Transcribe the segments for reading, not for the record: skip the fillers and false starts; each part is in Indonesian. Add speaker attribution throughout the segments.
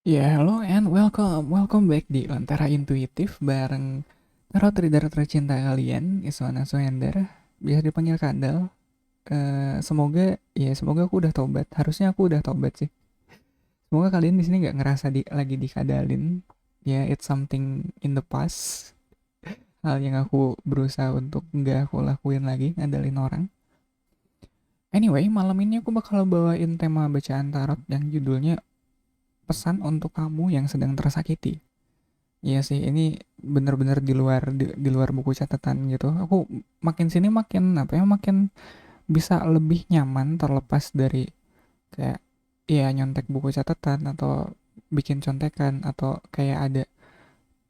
Speaker 1: Ya, hello and welcome back di Lentera Intuitif bareng tarot reader tercinta kalian, Iswana Suhendar, biasa dipanggil Kadal. Semoga aku udah tobat. Harusnya aku udah tobat sih. Semoga kalian di sini nggak ngerasa lagi dikadalin. Ya, it's something in the past. Hal yang aku berusaha untuk nggak aku lakuin lagi, ngadalin orang. Anyway, malam ini aku bakal bawain tema bacaan tarot yang judulnya Pesan untuk Kamu yang Sedang Tersakiti. Iya sih, ini bener-bener di luar buku catatan gitu. Aku makin sini makin apa ya, makin bisa lebih nyaman terlepas dari kayak ya nyontek buku catatan atau bikin contekan atau kayak ada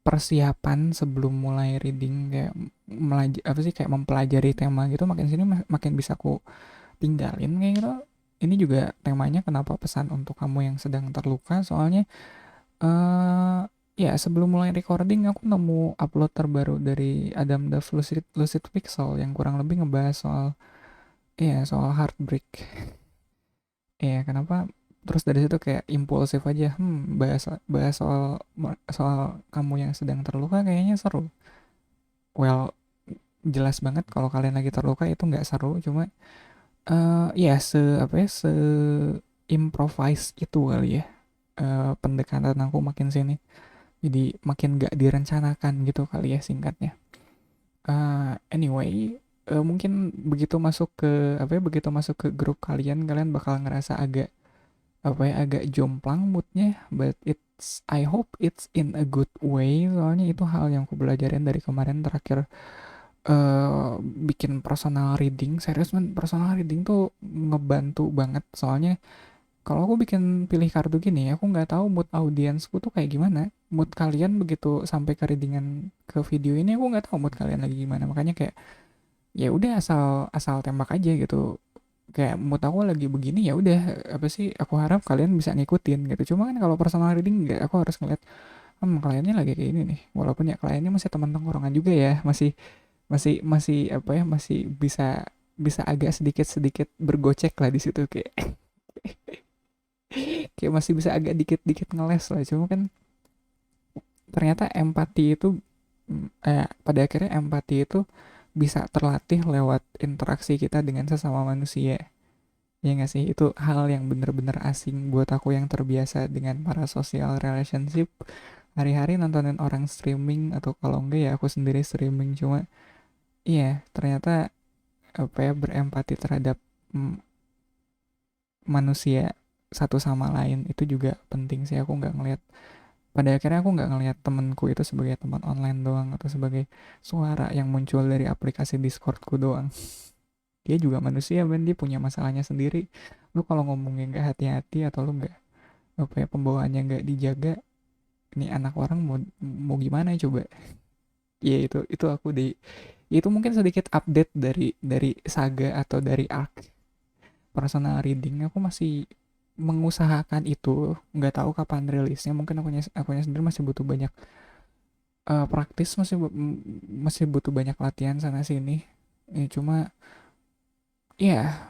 Speaker 1: persiapan sebelum mulai reading kayak apa sih kayak mempelajari tema gitu. Makin sini makin bisa aku tinggalin kayak gitu. Ini juga temanya kenapa pesan untuk kamu yang sedang terluka, soalnya ya sebelum mulai recording aku nemu upload terbaru dari Adam the Lucid Pixel yang kurang lebih ngebahas soal heartbreak. Ya kenapa terus dari situ kayak impulsif aja, bahas bahas soal soal kamu yang sedang terluka kayaknya seru. Well, jelas banget kalau kalian lagi terluka itu nggak seru, cuma ya se improvise itu kali ya, pendekatan aku makin sini. Jadi makin gak direncanakan gitu kali ya singkatnya. Anyway, mungkin begitu masuk ke grup kalian, kalian bakal ngerasa agak agak jomplang moodnya, but I hope it's in a good way. Soalnya itu hal yang aku belajarin dari kemarin terakhir bikin personal reading. Serius man, personal reading tuh ngebantu banget. Soalnya kalau aku bikin pilih kartu gini, aku nggak tahu mood audiensku tuh kayak gimana. Mood kalian begitu sampai ke readingan ke video ini, aku nggak tahu mood kalian lagi gimana. Makanya kayak ya udah asal asal tembak aja gitu. Kayak mood aku lagi begini, ya udah apa sih? Aku harap kalian bisa ngikutin gitu. Cuma kan kalau personal reading nggak, aku harus ngeliat, kliennya lagi kayak ini nih. Walaupun ya kliennya masih teman tongkrongan juga ya, masih masih masih apa ya, masih bisa bisa agak sedikit sedikit bergocek lah di situ kayak kayak masih bisa agak dikit-dikit ngeles lah. Cuma kan ternyata empati itu pada akhirnya empati itu bisa terlatih lewat interaksi kita dengan sesama manusia. Ya nggak sih? Itu hal yang bener-bener asing buat aku yang terbiasa dengan para social relationship. Hari-hari nontonin orang streaming atau kalau enggak ya aku sendiri streaming. Cuma iya ternyata apa ya, berempati terhadap mm, manusia satu sama lain itu juga penting sih. Aku nggak ngelihat, pada akhirnya aku nggak ngelihat temenku itu sebagai teman online doang atau sebagai suara yang muncul dari aplikasi Discordku doang. Dia juga manusia, men, dia punya masalahnya sendiri. Lu kalau ngomongnya nggak hati-hati atau lu nggak apa ya, pembawaannya nggak dijaga, ini anak orang mau mau gimana coba. Ya itu aku itu mungkin sedikit update dari saga atau dari arc personal reading. Aku masih mengusahakan itu, nggak tahu kapan rilisnya. Mungkin akunya sendiri masih butuh banyak praktis, masih butuh banyak latihan sana sini. Cuma ya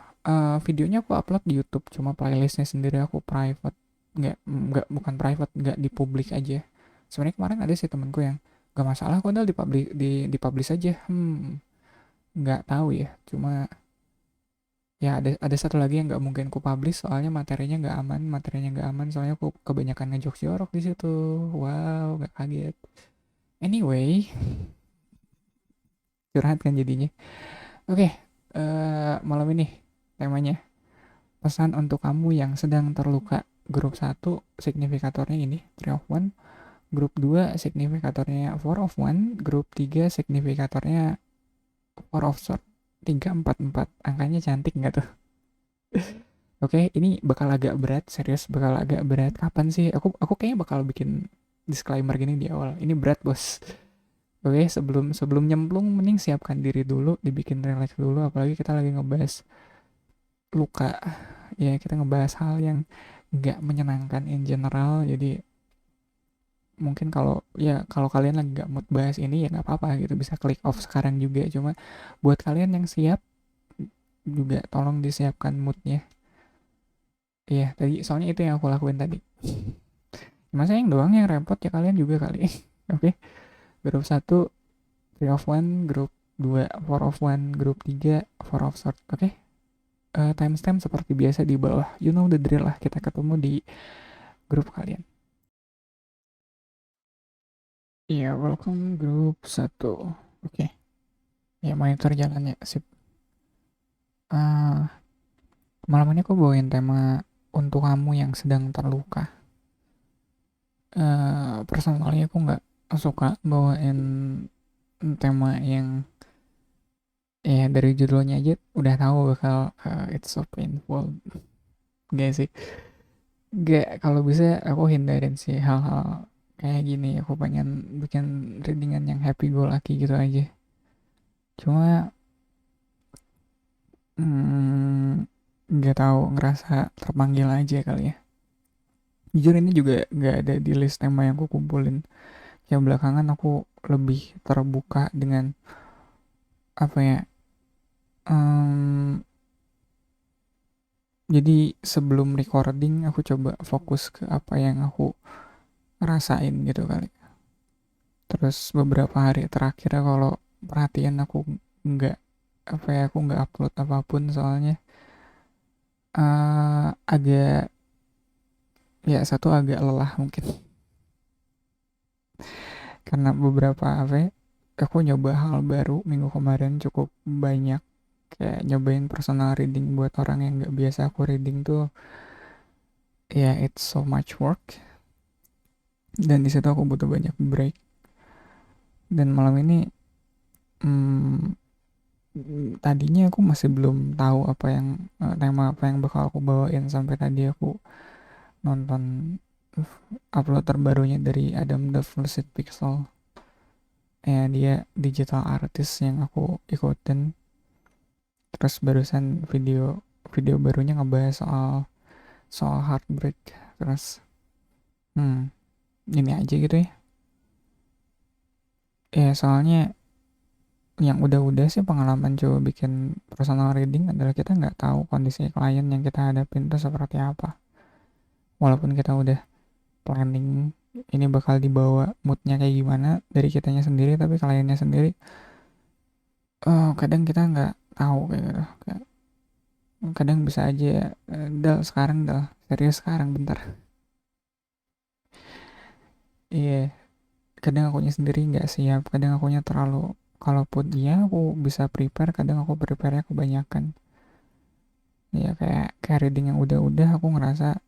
Speaker 1: videonya aku upload di YouTube, cuma playlistnya sendiri aku private. Nggak bukan private, nggak dipublik aja. Sebenarnya kemarin ada sih temenku yang nggak masalah kok, udah dipublish aja. Nggak tahu ya, cuma ya ada satu lagi yang nggak mungkin ku publish soalnya materinya nggak aman, soalnya aku kebanyakan ngejok jorok di situ. Wow, nggak kaget. Anyway, curhat kan jadinya. Oke, malam ini temanya pesan untuk kamu yang sedang terluka. Grup satu signifikatornya ini Three of One, grup 2 signifikatornya Four of One, grup 3 signifikatornya Four of Sword. 3 4 4 angkanya cantik nggak tuh? Oke, ini bakal agak berat, serius bakal agak berat. Kapan sih? Aku kayaknya bakal bikin disclaimer gini di awal. Ini berat, Bos. Oke, sebelum sebelum nyemplung mending siapkan diri dulu, dibikin relax dulu, apalagi kita lagi ngebahas luka. Ya, kita ngebahas hal yang nggak menyenangkan in general. Jadi mungkin kalau kalian lagi nggak mood bahas ini ya nggak apa-apa gitu, bisa click off sekarang juga. Cuma buat kalian yang siap juga tolong disiapkan moodnya. Iya, tadi soalnya itu yang aku lakuin tadi. Masa yang doang yang repot ya kalian juga kali. Oke, grup satu three of one, grup 2 four of one, grup 3 four of sword. Oke. Timestamp seperti biasa di bawah. You know the drill lah, kita ketemu di grup kalian. Iya, welcome grup satu. Oke. Ya, monitor jalannya. Sip. Ah, malam ini aku bawain tema untuk kamu yang sedang terluka. Personalnya aku nggak suka bawain tema yang ya dari judulnya aja udah tahu bakal it's so painful. Gak sih? Gak, kalau bisa aku hindarin sih hal-hal kayak gini. Aku pengen bikin readingan yang happy go lucky gitu aja. Cuma nggak tahu, ngerasa terpanggil aja kali ya. Jujur ini juga nggak ada di list tema yang aku kumpulin. Yang belakangan aku lebih terbuka dengan apa ya? em, jadi sebelum recording aku coba fokus ke apa yang aku rasain gitu kali. Terus beberapa hari terakhir kalau perhatian aku nggak apa ya, aku nggak upload apapun soalnya agak, ya satu agak lelah mungkin karena beberapa apa ya, aku nyoba hal baru minggu kemarin cukup banyak, kayak nyobain personal reading buat orang yang nggak biasa aku reading tuh. Ya it's so much work, dan di situ aku butuh banyak break. Dan malam ini hmm, tadinya aku masih belum tahu apa yang tema apa yang bakal aku bawain sampai tadi aku nonton upload terbarunya dari Adam the Flucid Pixel. Ya dia digital artist yang aku ikutin. Terus barusan video video barunya ngebahas soal soal heartbreak. Terus hmm ini aja gitu ya. Ya soalnya yang udah-udah sih pengalaman coba bikin personal reading adalah kita nggak tahu kondisi klien yang kita hadapin itu seperti apa. Walaupun kita udah planning ini bakal dibawa moodnya kayak gimana dari kitanya sendiri, tapi kliennya sendiri kadang kita nggak tahu kayak gitu. Kayak, kadang bisa aja dal sekarang, dal serius sekarang bentar. Iya, kadang akunya sendiri nggak siap, kadang akunya terlalu, kalaupun iya aku bisa prepare, kadang aku prepare-nya kebanyakan. Ya kayak reading yang udah-udah aku ngerasa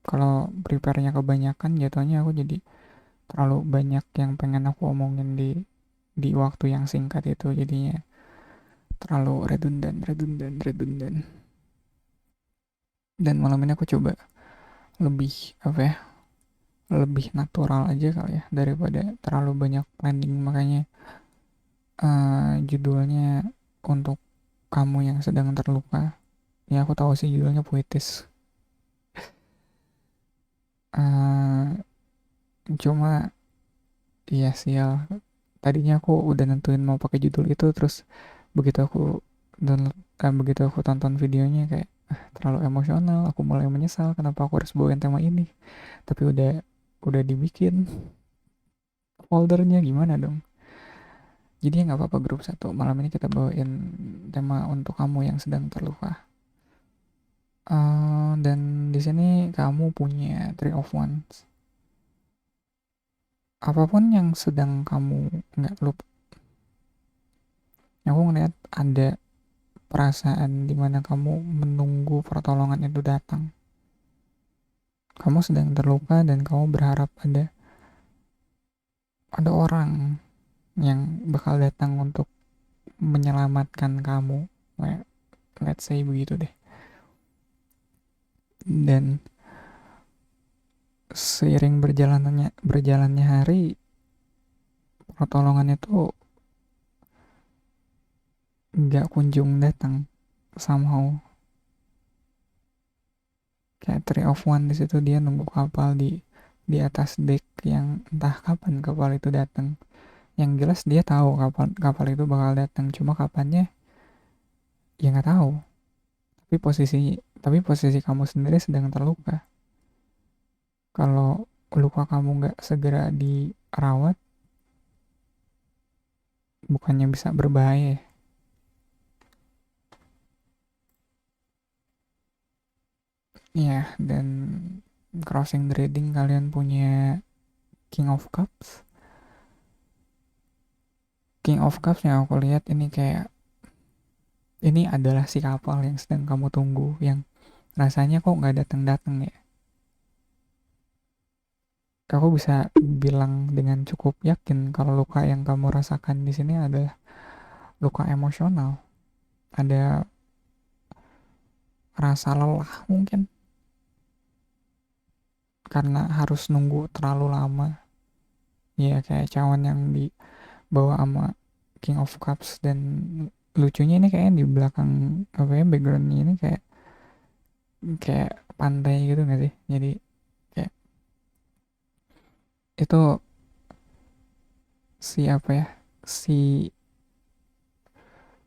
Speaker 1: kalau prepare-nya kebanyakan jatuhnya aku jadi terlalu banyak yang pengen aku omongin di waktu yang singkat itu, jadinya terlalu redundant. Dan malam ini aku coba lebih apa ya, lebih natural aja kali ya daripada terlalu banyak planning. Makanya judulnya untuk kamu yang sedang terluka. Ya aku tahu sih judulnya puitis. eh Cuma iya sial, tadinya aku udah nentuin mau pakai judul itu, terus begitu aku download, begitu aku tonton videonya kayak terlalu emosional, aku mulai menyesal kenapa aku harus bawain tema ini. Tapi udah dibikin foldernya, gimana dong. Jadi ya nggak apa-apa grup satu, malam ini kita bawain tema untuk kamu yang sedang terluka. Dan di sini kamu punya three of wands. Apapun yang sedang kamu nggak lupa, aku ngeliat ada perasaan dimana kamu menunggu pertolongan itu datang. Kamu sedang terluka dan kamu berharap ada orang yang bakal datang untuk menyelamatkan kamu. Let's say begitu deh. Dan seiring berjalannya hari, pertolongan itu nggak kunjung datang somehow. Kayak three of one di situ, dia nunggu kapal di atas deck yang entah kapan kapal itu datang. Yang jelas dia tahu kapal itu bakal datang, cuma kapannya ya nggak tahu. Tapi posisi kamu sendiri sedang terluka. Kalau luka kamu nggak segera dirawat, bukannya bisa berbahaya ya. Ya, dan crossing the reading kalian punya King of Cups. King of Cups yang aku lihat ini kayak, ini adalah si kapal yang sedang kamu tunggu, yang rasanya kok nggak datang-datang ya. Aku bisa bilang dengan cukup yakin kalau luka yang kamu rasakan di sini adalah luka emosional. Ada rasa lelah mungkin karena harus nunggu terlalu lama. Ya kayak cawan yang dibawa sama King of Cups, dan lucunya ini kayaknya di belakang apa ya, backgroundnya ini kayak kayak pantai gitu nggak sih? Jadi kayak itu si apa ya, si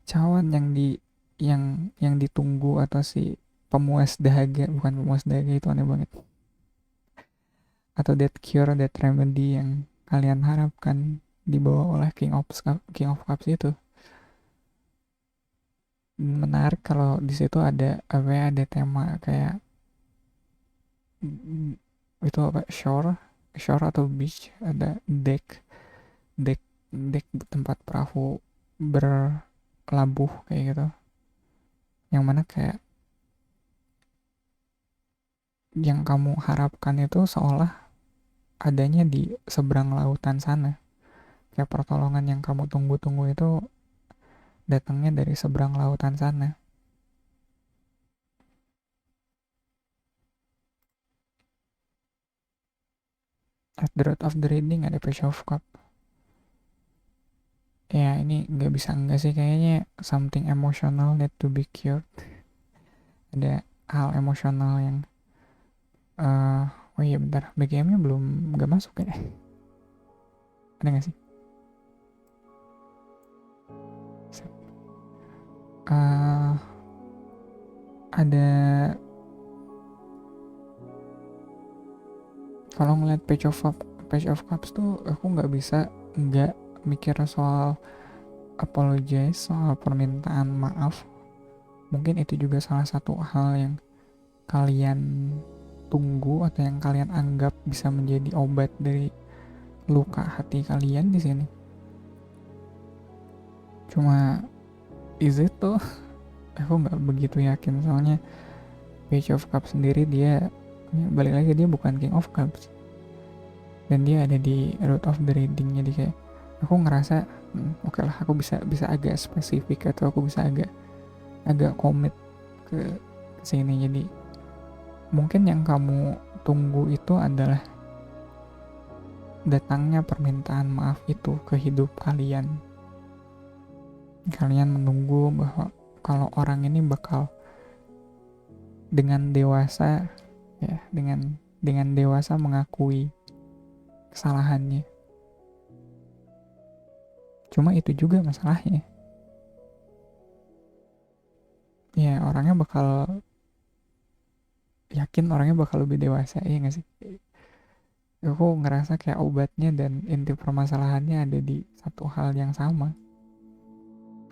Speaker 1: cawan yang yang ditunggu, atau si pemuas dahaga, bukan pemuas dahaga itu aneh banget, atau that cure, that remedy yang kalian harapkan dibawa oleh King of Cups itu. Menarik kalau di situ ada apa ya, ada tema kayak itu apa, shore atau beach, ada deck deck tempat perahu berlabuh kayak gitu, yang mana kayak yang kamu harapkan itu seolah adanya di seberang lautan sana, kayak pertolongan yang kamu tunggu-tunggu itu datangnya dari seberang lautan sana. At the root of the reading ada Page of Cup. Ya ini nggak bisa enggak sih, kayaknya something emotional need to be cured. Ada hal emosional yang oh iya bentar, BGM-nya belum nggak masuk ya, ada nggak sih? uh, ada, kalau ngeliat Page of Cups tuh aku nggak bisa nggak mikir soal apologize, soal permintaan maaf. Mungkin itu juga salah satu hal yang kalian tunggu atau yang kalian anggap bisa menjadi obat dari luka hati kalian di sini. Cuma is it tuh aku nggak begitu yakin, soalnya Page of Cups sendiri dia balik lagi, dia bukan King of Cups dan dia ada di root of the reading. Jadi kayak aku ngerasa oke lah, aku bisa bisa agak spesifik, atau aku bisa agak komit ke sini. Jadi mungkin yang kamu tunggu itu adalah datangnya permintaan maaf itu ke hidup kalian. Kalian menunggu bahwa kalau orang ini bakal dengan dewasa, ya dengan dewasa mengakui kesalahannya. Cuma itu juga masalahnya. Ya orangnya bakal yakin orangnya bakal lebih dewasa, ya nggak sih? Aku ngerasa kayak obatnya dan inti permasalahannya ada di satu hal yang sama.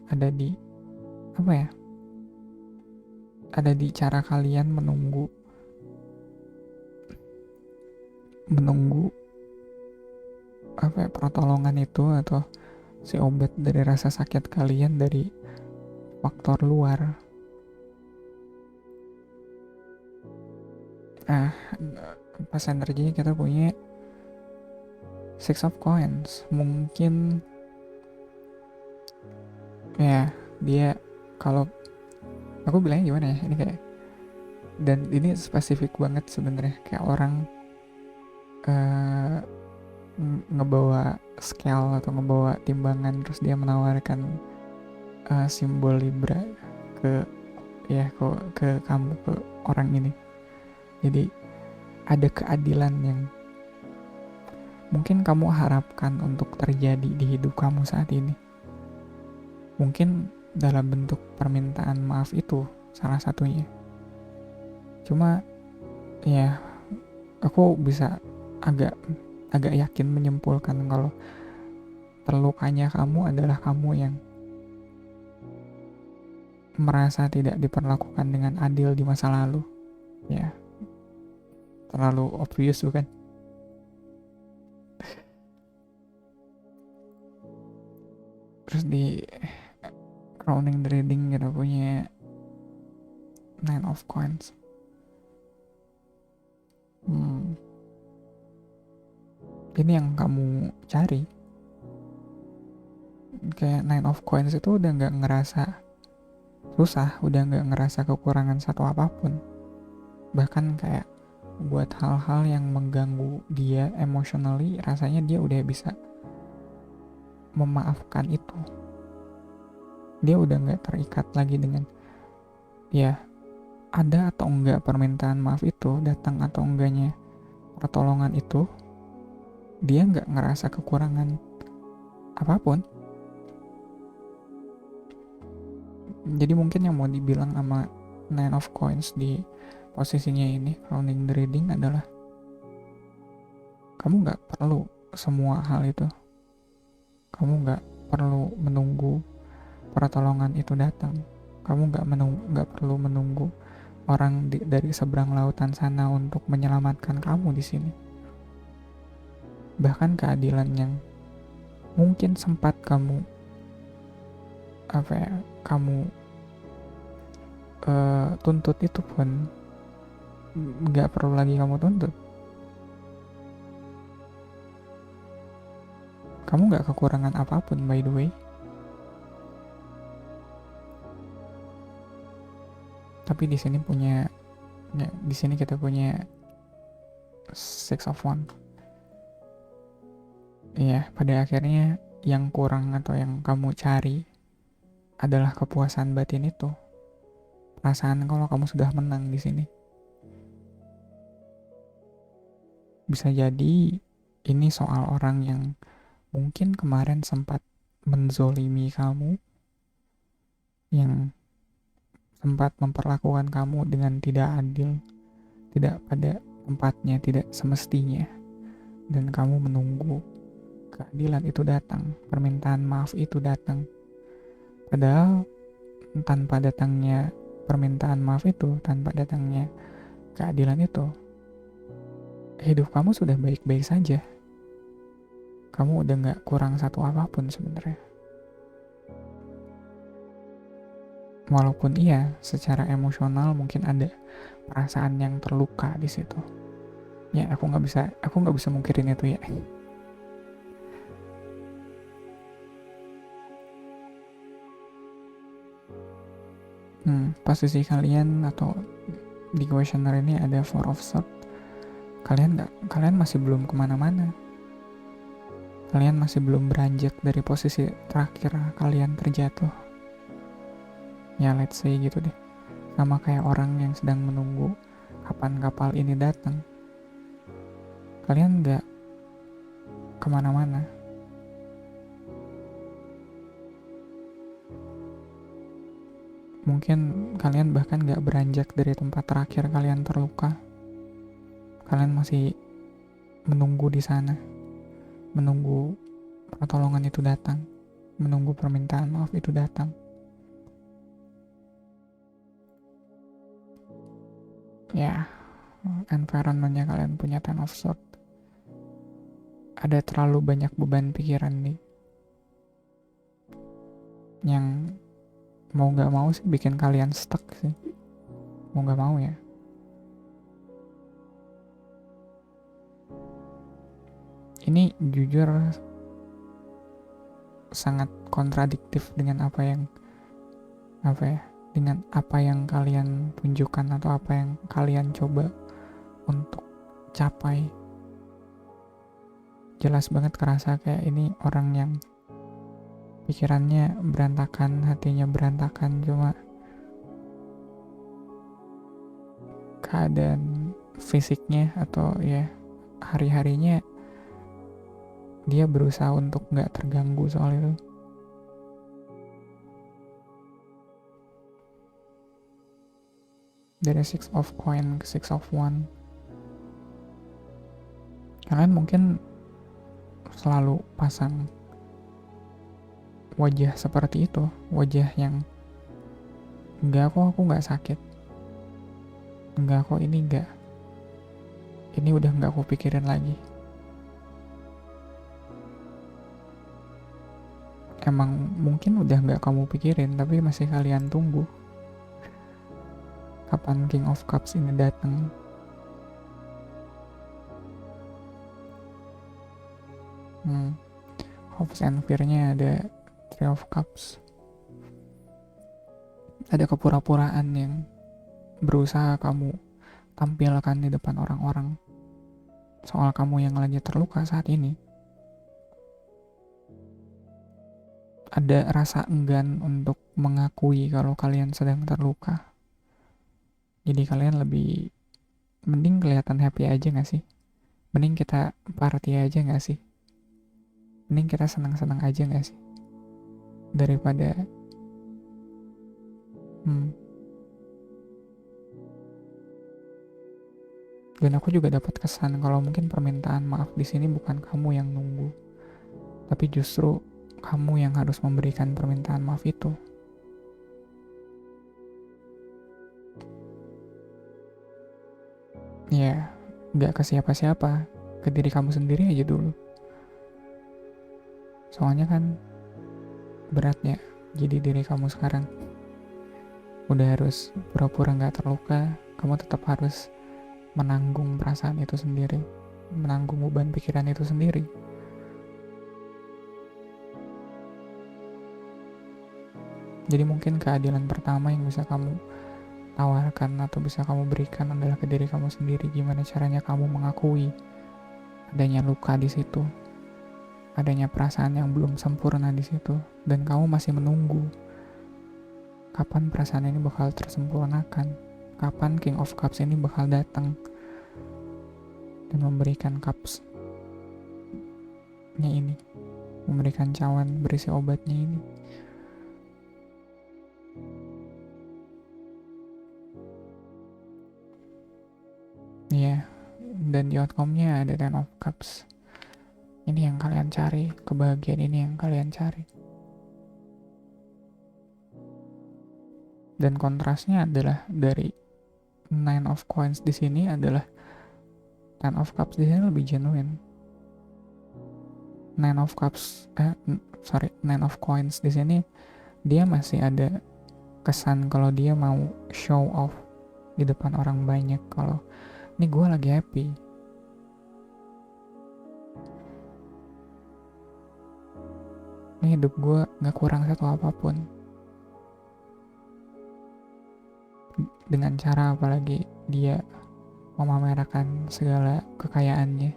Speaker 1: Ada di apa ya? Ada di cara kalian menunggu apa ya, pertolongan itu, atau si obat dari rasa sakit kalian dari faktor luar. Ah, pas energinya kita punya Six of Coins. Mungkin ya dia, kalau aku bilangnya gimana ya, ini kayak, dan ini spesifik banget sebenarnya, kayak orang uh, ngebawa scale atau ngebawa timbangan, terus dia menawarkan simbol Libra ke ke kamu, ke orang ini. Jadi ada keadilan yang mungkin kamu harapkan untuk terjadi di hidup kamu saat ini. Mungkin dalam bentuk permintaan maaf itu salah satunya. Cuma ya aku bisa agak agak yakin menyimpulkan kalau terlukanya kamu adalah kamu yang merasa tidak diperlakukan dengan adil di masa lalu. Ya, terlalu obvious bukan? Terus di crowning the reading kita punya nine of coins. Ini yang kamu cari. Kayak nine of coins itu udah nggak ngerasa susah, udah nggak ngerasa kekurangan satu apapun. Bahkan kayak buat hal-hal yang mengganggu dia emotionally, rasanya dia udah bisa memaafkan itu. Dia udah nggak terikat lagi dengan ya ada atau enggak permintaan maaf itu, datang atau enggaknya pertolongan itu, dia nggak ngerasa kekurangan apapun. Jadi mungkin yang mau dibilang sama nine of coins di posisinya ini, crowning the reading, adalah kamu nggak perlu semua hal itu. Kamu nggak perlu menunggu pertolongan itu datang. Kamu nggak perlu menunggu orang dari seberang lautan sana untuk menyelamatkan kamu di sini. Bahkan keadilan yang mungkin sempat kamu tuntut itu pun nggak perlu lagi kamu tuntut. Kamu nggak kekurangan apapun, by the way. Tapi di sini kita punya six of wands. Iya, pada akhirnya yang kurang atau yang kamu cari adalah kepuasan batin itu. Perasaan kalau kamu sudah menang di sini. Bisa jadi ini soal orang yang mungkin kemarin sempat menzolimi kamu, yang sempat memperlakukan kamu dengan tidak adil, tidak pada tempatnya, tidak semestinya, dan kamu menunggu keadilan itu datang, permintaan maaf itu datang. Padahal tanpa datangnya permintaan maaf itu, tanpa datangnya keadilan itu, hidup kamu sudah baik-baik saja. Kamu udah gak kurang satu apapun sebenarnya. Walaupun iya, secara emosional mungkin ada perasaan yang terluka di situ. Ya, aku nggak bisa mungkirin itu ya. Posisi kalian atau di questionnaire ini ada Four of Swords. Kalian masih belum kemana-mana. Kalian masih belum beranjak dari posisi terakhir kalian terjatuh. Ya, let's say gitu deh. Sama kayak orang yang sedang menunggu kapan kapal ini datang. Kalian gak kemana-mana. Mungkin kalian bahkan gak beranjak dari tempat terakhir kalian terluka. Kalian masih menunggu di sana. Menunggu pertolongan itu datang. Menunggu permintaan maaf itu datang. Ya, environmentnya kalian punya Ten of Swords. Ada terlalu banyak beban pikiran nih yang mau gak mau sih bikin kalian stuck sih. Mau gak mau ya. Ini jujur sangat kontradiktif dengan dengan apa yang kalian tunjukkan atau apa yang kalian coba untuk capai. Jelas banget kerasa kayak ini orang yang pikirannya berantakan, hatinya berantakan, cuma keadaan fisiknya atau ya hari-harinya dia berusaha untuk gak terganggu soal itu. Dari Six of Coin ke Six of Wand. Kalian mungkin selalu pasang wajah seperti itu, wajah yang enggak kok, aku nggak sakit, enggak kok, ini enggak, ini udah nggak aku pikirin lagi. Emang mungkin udah nggak kamu pikirin, tapi masih kalian tunggu kapan King of Cups ini datang. Hopes and fear-nya ada Three of Cups. Ada kepura-puraan yang berusaha kamu tampilkan di depan orang-orang soal kamu yang lagi terluka saat ini. Ada rasa enggan untuk mengakui kalau kalian sedang terluka. Jadi kalian lebih mending kelihatan happy aja gak sih? Mending kita party aja gak sih? Mending kita senang-senang aja gak sih? Daripada Dan aku juga dapat kesan kalau mungkin permintaan maaf di sini bukan kamu yang nunggu, tapi justru kamu yang harus memberikan permintaan maaf itu. Ya, gak ke siapa-siapa, ke diri kamu sendiri aja dulu. Soalnya kan beratnya jadi diri kamu sekarang. Udah harus pura-pura gak terluka, kamu tetap harus menanggung perasaan itu sendiri, menanggung beban pikiran itu sendiri. Jadi mungkin keadilan pertama yang bisa kamu tawarkan atau bisa kamu berikan adalah ke diri kamu sendiri. Gimana caranya kamu mengakui adanya luka di situ, adanya perasaan yang belum sempurna di situ, dan kamu masih menunggu kapan perasaan ini bakal tersempurnakan, kapan King of Cups ini bakal datang dan memberikan cups-nya ini, memberikan cawan berisi obatnya ini. Ya, dan di outcome-nya ada Ten of Cups. Ini yang kalian cari, kebahagiaan ini yang kalian cari. Dan kontrasnya adalah dari Nine of Coins di sini adalah Ten of Cups di sini lebih genuine. Nine of Coins di sini dia masih ada kesan kalau dia mau show off di depan orang banyak kalau ini gue lagi happy. Ini hidup gue gak kurang satu apapun. Dengan cara apalagi dia memamerkan segala kekayaannya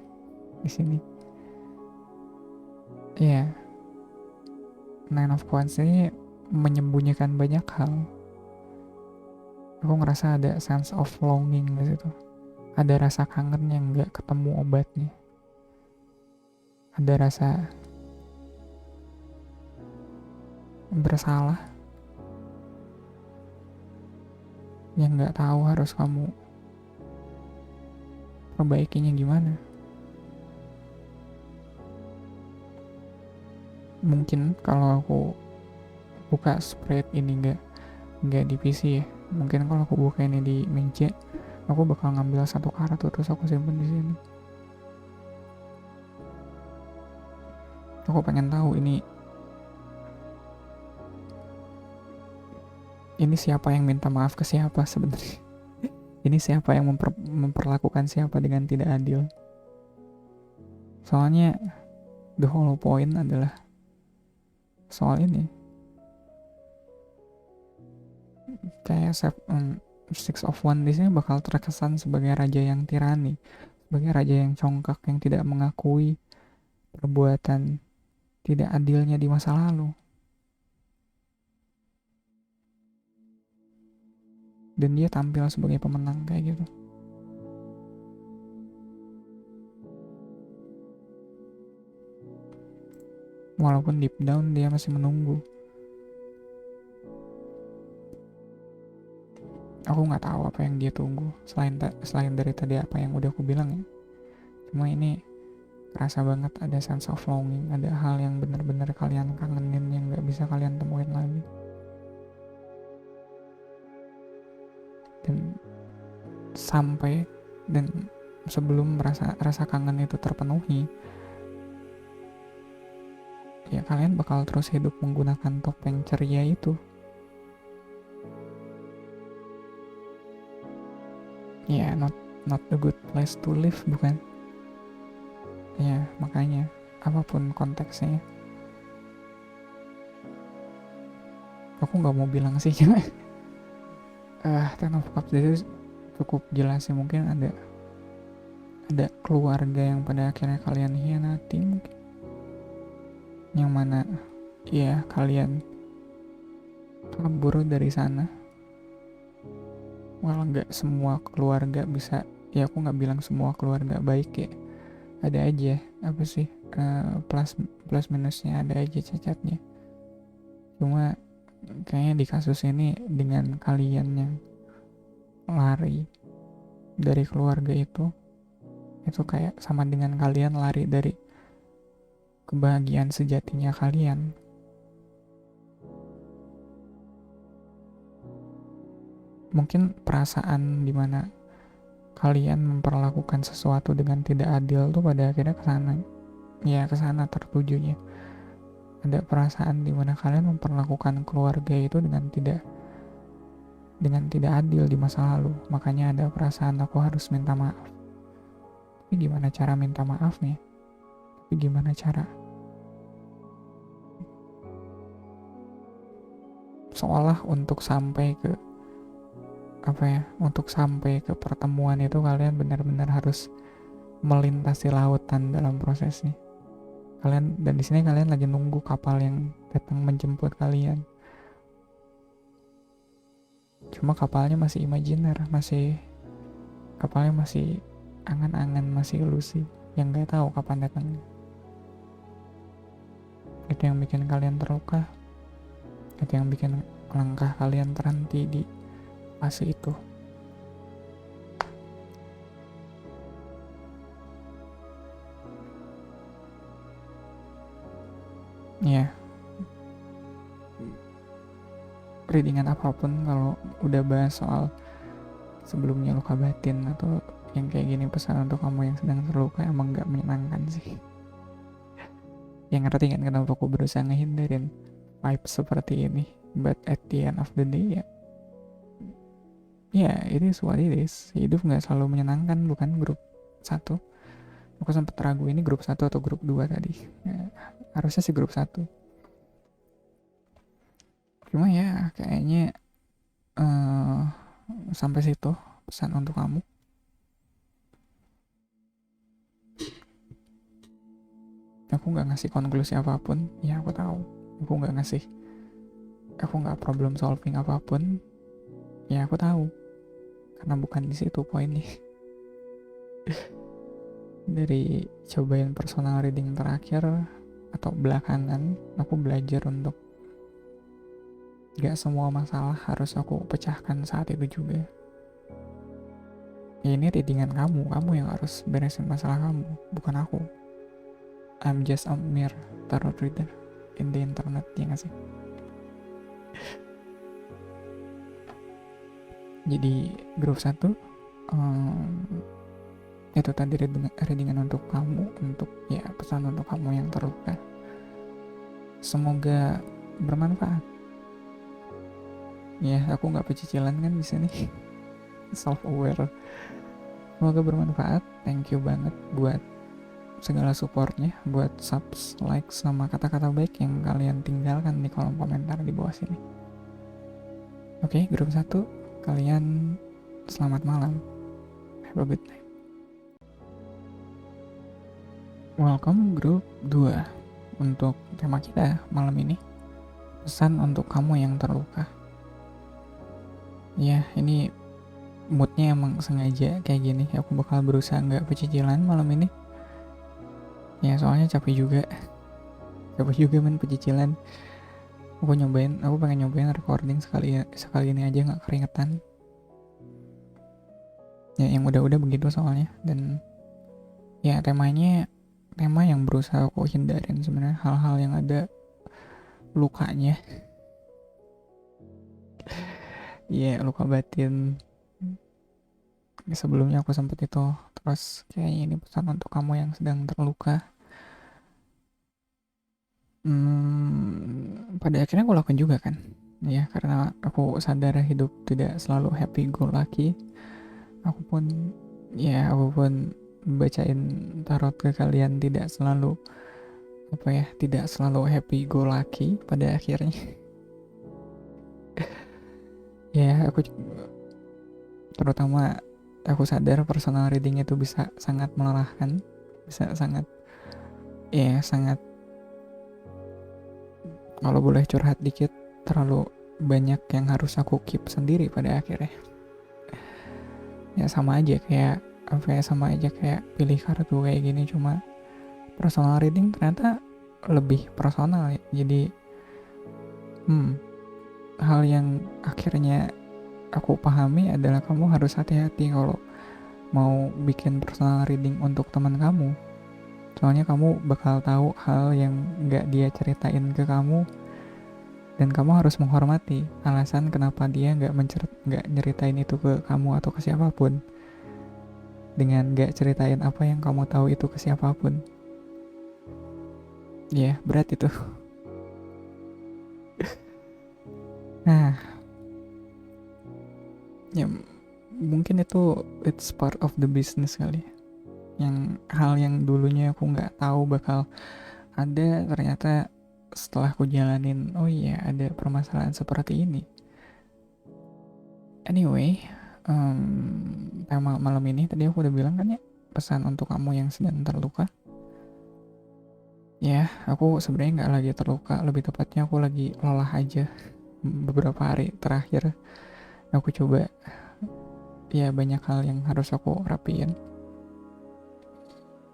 Speaker 1: di sini. Ya, Nine of Coins ini menyembunyikan banyak hal. Aku ngerasa ada sense of longing di situ. Ada rasa kangen yang gak ketemu obatnya. Ada rasa bersalah yang gak tahu harus kamu perbaikinya gimana. Mungkin kalau aku buka spread ini gak di PC ya, mungkin kalau aku buka ini di meja, aku bakal ngambil satu kartu terus aku simpen di sini. Aku pengen tahu ini siapa yang minta maaf ke siapa sebenarnya. Ini siapa yang memperlakukan siapa dengan tidak adil. Soalnya the whole point adalah soal ini. Kayak Six of Wands di sini bakal terkesan sebagai raja yang tirani, sebagai raja yang congkak, yang tidak mengakui perbuatan tidak adilnya di masa lalu. Dan dia tampil sebagai pemenang kayak gitu. Walaupun deep down dia masih menunggu. Aku nggak tahu apa yang dia tunggu selain dari tadi apa yang udah aku bilang ya. Cuma ini kerasa banget ada sense of longing, ada hal yang benar-benar kalian kangenin yang gak bisa kalian temuin lagi. Dan sebelum rasa kangen itu terpenuhi, ya kalian bakal terus hidup menggunakan topeng ceria itu. Ya, not a good place to live, bukan? Ya, makanya apapun konteksnya, aku nggak mau bilang sih Ten of Cups itu cukup jelas sih. Mungkin ada keluarga yang pada akhirnya kalian hianati, mungkin yang mana ya kalian kabur dari sana. Nggak semua keluarga bisa, ya aku nggak bilang semua keluarga baik ya, ada aja apa sih plus minusnya, ada aja cacatnya. Cuma kayaknya di kasus ini dengan kalian yang lari dari keluarga itu kayak sama dengan kalian lari dari kebahagiaan sejatinya kalian. Mungkin perasaan dimana kalian memperlakukan sesuatu dengan tidak adil tuh pada akhirnya kesana tertujunya. Ada perasaan dimana kalian memperlakukan keluarga itu dengan tidak adil di masa lalu. Makanya ada perasaan aku harus minta maaf. Tapi gimana cara minta maafnya? Tapi gimana cara seolah untuk sampai ke pertemuan itu kalian benar-benar harus melintasi lautan dalam prosesnya. Dan di sini kalian lagi nunggu kapal yang datang menjemput kalian. Cuma kapalnya masih imajiner, kapalnya masih angan-angan, masih ilusi yang nggak tahu kapan datangnya. Itu yang bikin kalian terluka. Itu yang bikin langkah kalian terhenti di fase itu. Ya, readingan apapun kalau udah bahas soal sebelumnya luka batin atau yang kayak gini, pesan untuk kamu yang sedang terluka emang gak menyenangkan sih. Yang ngerti kan kenapa aku berusaha ngehindarin vibe seperti ini. But at the end of the day ya it is what it is. Hidup gak selalu menyenangkan, bukan? Grup 1, aku sempet ragu ini grup 1 atau grup 2 tadi ya, harusnya sih grup 1. Cuma ya kayaknya sampai situ pesan untuk kamu. Aku gak ngasih konklusi apapun, ya aku tahu. Aku gak problem solving apapun, ya aku tahu. Karena bukan di situ poinnya. Dari cobain personal reading terakhir atau belakangan, aku belajar untuk gak semua masalah harus aku pecahkan saat itu juga. Ya ini readingan kamu yang harus beresin masalah kamu, bukan aku. I'm just a mere tarot reader in the internet, ya gak sih? Jadi grup 1 itu tadi readingan untuk kamu, untuk ya pesan untuk kamu yang terluka. Semoga bermanfaat. Ya, aku nggak pecicilan kan di sini. Self aware. Semoga bermanfaat. Thank you banget buat segala supportnya, buat subs, like, sama kata-kata baik yang kalian tinggalkan di kolom komentar di bawah sini. Oke, grup 1, kalian selamat malam. Have a good night. Welcome grup 2. Untuk tema kita malam ini, pesan untuk kamu yang terluka. Ya, ini moodnya emang sengaja kayak gini. Aku bakal berusaha gak pecicilan malam ini. Ya soalnya capek juga main pecicilan. Aku pengen nyobain recording sekali ini aja gak keringetan. Ya yang udah begitu soalnya. Dan ya temanya tema yang berusaha aku hindarin sebenarnya, hal-hal yang ada lukanya. Iya, luka batin. Sebelumnya aku sempet itu. Terus kayaknya ini pesan untuk kamu yang sedang terluka. Pada akhirnya aku lakuin juga kan. Ya, karena aku sadar hidup tidak selalu happy go lucky. Aku pun bacain tarot ke kalian tidak selalu tidak selalu happy go lucky pada akhirnya. Ya, terutama aku sadar personal reading itu bisa sangat melelahkan, bisa sangat sangat, kalau boleh curhat dikit, terlalu banyak yang harus aku keep sendiri pada akhirnya. Ya sama aja kayak pilih kartu kayak gini, cuma personal reading ternyata lebih personal ya. Jadi hal yang akhirnya aku pahami adalah kamu harus hati-hati kalau mau bikin personal reading untuk teman kamu. Soalnya kamu bakal tahu hal yang gak dia ceritain ke kamu, dan kamu harus menghormati alasan kenapa dia gak nyeritain itu ke kamu atau ke siapapun, dengan gak ceritain apa yang kamu tahu itu ke siapapun. Ya, berat itu. Nah, ya mungkin itu it's part of the business kali. Yang hal yang dulunya aku nggak tahu bakal ada, ternyata setelah aku jalanin, oh iya ada permasalahan seperti ini. Anyway, tema malam ini tadi aku udah bilang kan ya, pesan untuk kamu yang sedang terluka. Ya, aku sebenarnya nggak lagi terluka, lebih tepatnya aku lagi lelah aja. Beberapa hari terakhir aku coba, ya banyak hal yang harus aku rapiin.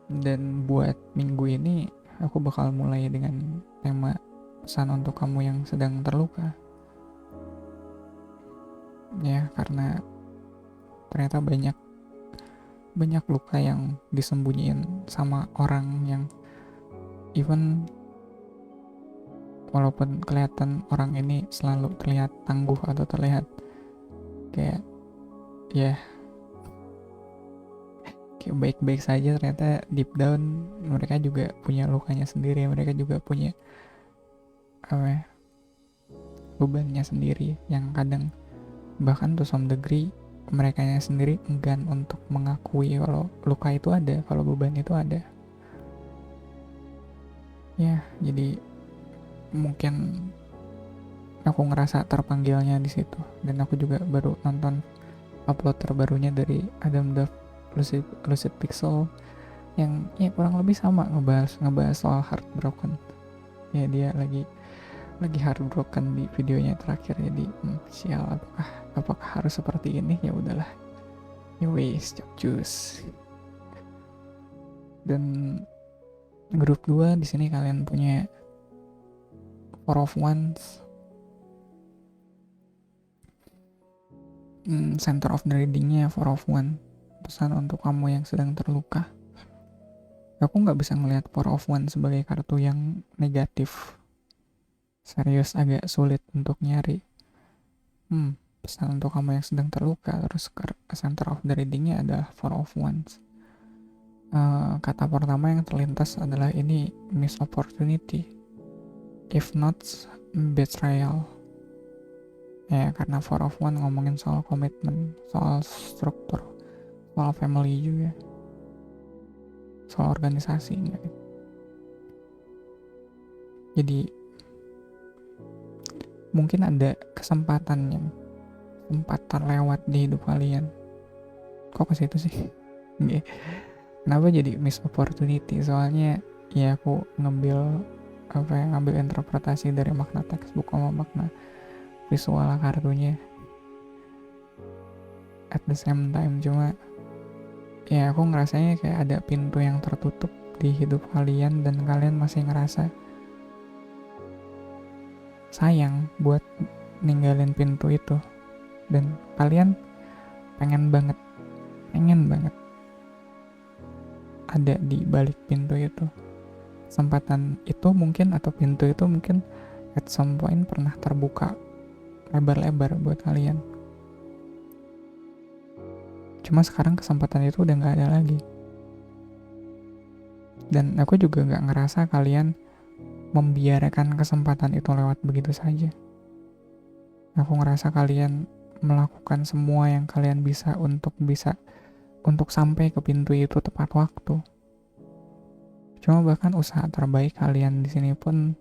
Speaker 1: Dan buat minggu ini aku bakal mulai dengan tema pesan untuk kamu yang sedang terluka. Ya, karena ternyata banyak luka yang disembunyiin sama orang yang even walaupun kelihatan orang ini selalu terlihat tangguh atau terlihat kayak kayak baik-baik saja, ternyata deep down mereka juga punya lukanya sendiri, mereka juga punya bebannya sendiri yang kadang bahkan to some degree mereka sendiri enggan untuk mengakui kalau luka itu ada, kalau beban itu ada. Ya, jadi mungkin aku ngerasa terpanggilnya di situ. Dan aku juga baru nonton upload terbarunya dari Adam Duff, Lucid Pixel, yang ya kurang lebih sama ngebahas soal heartbroken. Ya, dia lagi heartbroken di videonya terakhir. Jadi sial, apakah harus seperti ini? Ya udahlah, anyways, cus. Dan grup 2 di sini kalian punya Four of Wands, center of the readingnya Four of Wands, pesan untuk kamu yang sedang terluka. Aku nggak bisa ngelihat Four of Wands sebagai kartu yang negatif, serius agak sulit untuk nyari. Pesan untuk kamu yang sedang terluka. Terus center of the readingnya adalah Four of Wands. Kata pertama yang terlintas adalah ini missed opportunity, if not betrayal. Ya, karena Four of Wands ngomongin soal komitmen, soal struktur, soal family juga, soal organisasi. Jadi mungkin ada kesempatan yang sempat terlewat di hidup kalian. Kok ke situ sih? Kenapa jadi miss opportunity? Soalnya ya aku ngambil interpretasi dari makna textbook sama makna visual kartunya at the same time. Cuma ya aku ngerasanya kayak ada pintu yang tertutup di hidup kalian, dan kalian masih ngerasa sayang buat ninggalin pintu itu, dan kalian pengen banget ada di balik pintu itu. Kesempatan itu mungkin, atau pintu itu mungkin at some point pernah terbuka lebar-lebar buat kalian. Cuma sekarang kesempatan itu udah gak ada lagi. Dan aku juga gak ngerasa kalian membiarkan kesempatan itu lewat begitu saja. Aku ngerasa kalian melakukan semua yang kalian bisa untuk sampai ke pintu itu tepat waktu. Cuma bahkan usaha terbaik kalian di sini pun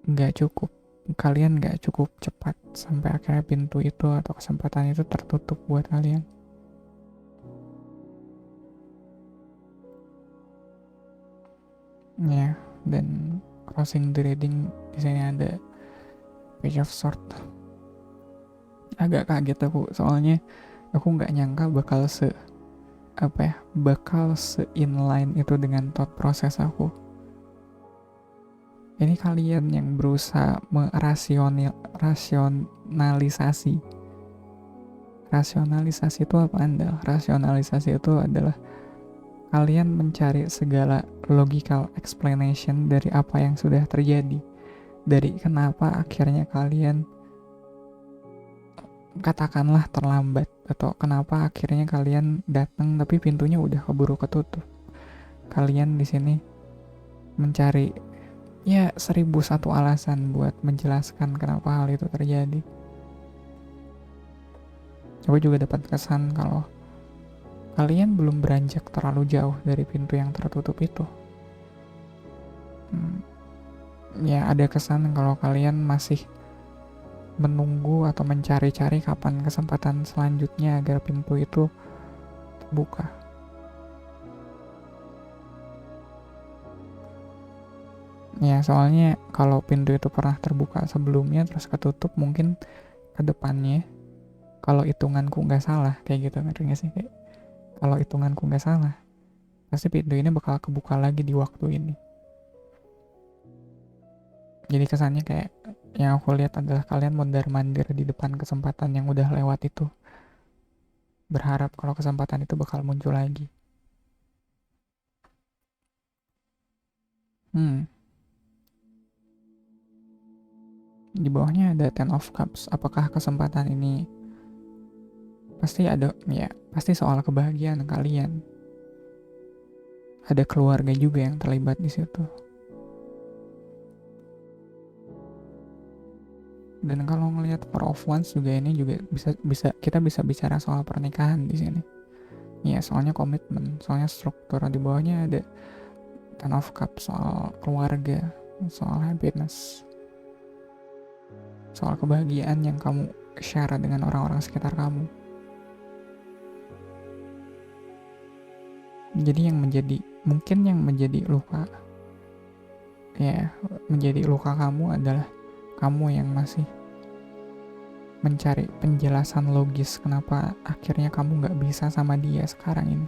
Speaker 1: nggak cukup. Kalian nggak cukup cepat sampai akhirnya pintu itu atau kesempatan itu tertutup buat kalian. Ya, dan closing the reading di sini ada Page of Swords. Agak kaget aku, soalnya aku nggak nyangka bakal inline itu dengan thought proses aku. Ini kalian yang berusaha rasionalisasi. Rasionalisasi itu apa Anda? Rasionalisasi itu adalah kalian mencari segala logical explanation dari apa yang sudah terjadi. Dari kenapa akhirnya kalian katakanlah terlambat, atau kenapa akhirnya kalian datang tapi pintunya udah keburu ketutup. Kalian di sini mencari 1001 alasan buat menjelaskan kenapa hal itu terjadi. Aku juga dapat kesan kalau kalian belum beranjak terlalu jauh dari pintu yang tertutup itu. Ada kesan kalau kalian masih menunggu atau mencari-cari kapan kesempatan selanjutnya agar pintu itu terbuka. Ya, soalnya kalau pintu itu pernah terbuka sebelumnya terus ketutup, mungkin ke depannya, kalau hitunganku nggak salah, kayak gitu, ngerti nggak sih? Kayak, kalau hitunganku nggak salah, pasti pintu ini bakal kebuka lagi di waktu ini. Jadi kesannya kayak yang aku lihat adalah kalian mondar-mandir di depan kesempatan yang udah lewat itu, berharap kalau kesempatan itu bakal muncul lagi. Di bawahnya ada Ten of Cups. Apakah kesempatan ini pasti soal kebahagiaan kalian. Ada keluarga juga yang terlibat di situ. Dan kalau ngelihat Four of Wands juga, ini juga kita bisa bicara soal pernikahan di sini. Ya, soalnya komitmen, soalnya struktur. Di bawahnya ada Ten of Cups, soal keluarga, soal happiness, soal kebahagiaan yang kamu share dengan orang-orang sekitar kamu. Jadi mungkin yang menjadi luka kamu adalah kamu yang masih mencari penjelasan logis kenapa akhirnya kamu gak bisa sama dia sekarang ini.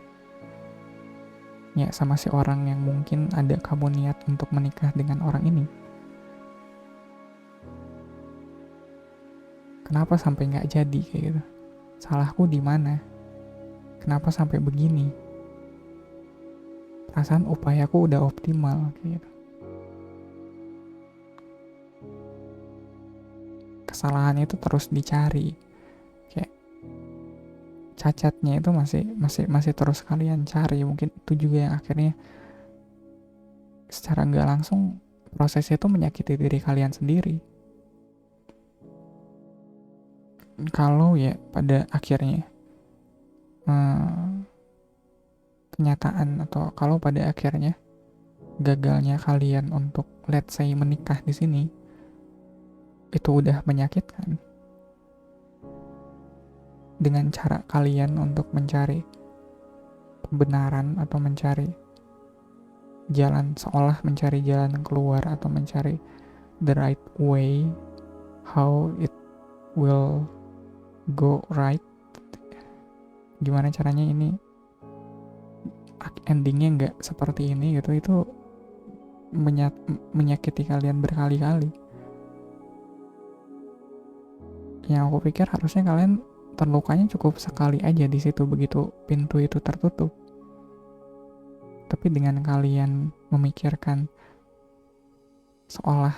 Speaker 1: Ya, sama si orang yang mungkin ada kamu niat untuk menikah dengan orang ini. Kenapa sampai gak jadi kayak gitu? Salahku di mana? Kenapa sampai begini? Perasaan upayaku udah optimal kayak gitu. Kesalahan itu terus dicari, kayak cacatnya itu masih terus kalian cari. Mungkin itu juga yang akhirnya secara nggak langsung prosesnya itu menyakiti diri kalian sendiri. Kalau ya pada akhirnya kenyataan, atau kalau pada akhirnya gagalnya kalian untuk let's say menikah di sini itu udah menyakitkan, dengan cara kalian untuk mencari pembenaran atau mencari jalan keluar atau mencari the right way, how it will go right, gimana caranya ini endingnya nggak seperti ini gitu, itu menyakiti kalian berkali-kali. Yang aku pikir harusnya kalian terlukanya cukup sekali aja di situ begitu pintu itu tertutup. tapi dengan kalian memikirkan seolah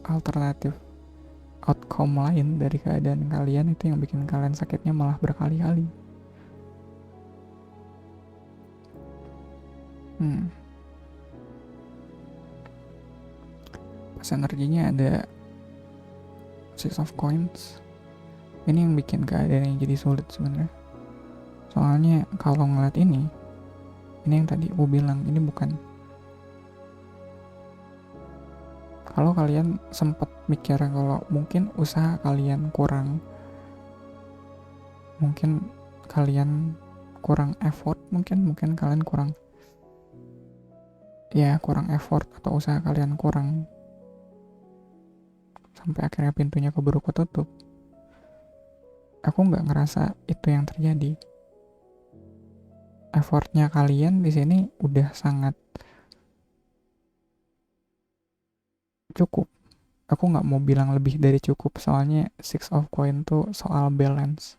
Speaker 1: alternatif outcome lain dari keadaan kalian, itu yang bikin kalian sakitnya malah berkali-kali. Pas energinya ada Six of Coins. Ini yang bikin keadaan yang jadi sulit sebenarnya. Soalnya kalau ngeliat ini yang tadi aku bilang, ini bukan, kalau kalian sempat mikir kalau mungkin usaha kalian kurang, mungkin kalian kurang effort, mungkin kalian kurang effort atau usaha kalian kurang sampai akhirnya pintunya keburu ketutup. Aku nggak ngerasa itu yang terjadi. Effortnya kalian di sini udah sangat cukup. Aku nggak mau bilang lebih dari cukup, soalnya Six of Coin tuh soal balance.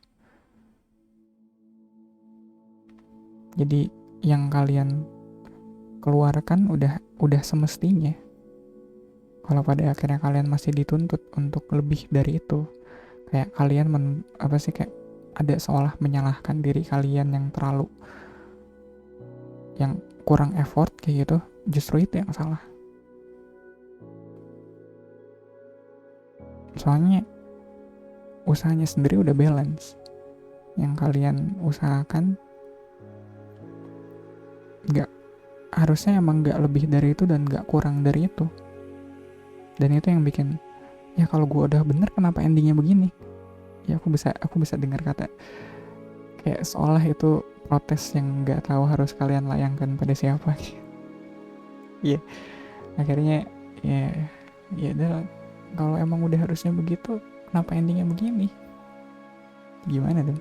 Speaker 1: Jadi yang kalian keluarkan udah semestinya. Kalau pada akhirnya kalian masih dituntut untuk lebih dari itu, kayak kalian kayak ada seolah menyalahkan diri kalian yang kurang effort kayak gitu, justru itu yang salah. Soalnya usahanya sendiri udah balance. Yang kalian usahakan harusnya emang gak lebih dari itu dan gak kurang dari itu. Dan itu yang bikin, ya kalau gue udah bener kenapa endingnya begini. Ya aku bisa dengar kata kayak seolah itu protes yang gak tahu harus kalian layangkan pada siapa. Iya, akhirnya ya udah, kalau emang udah harusnya begitu, kenapa endingnya begini? Gimana dong?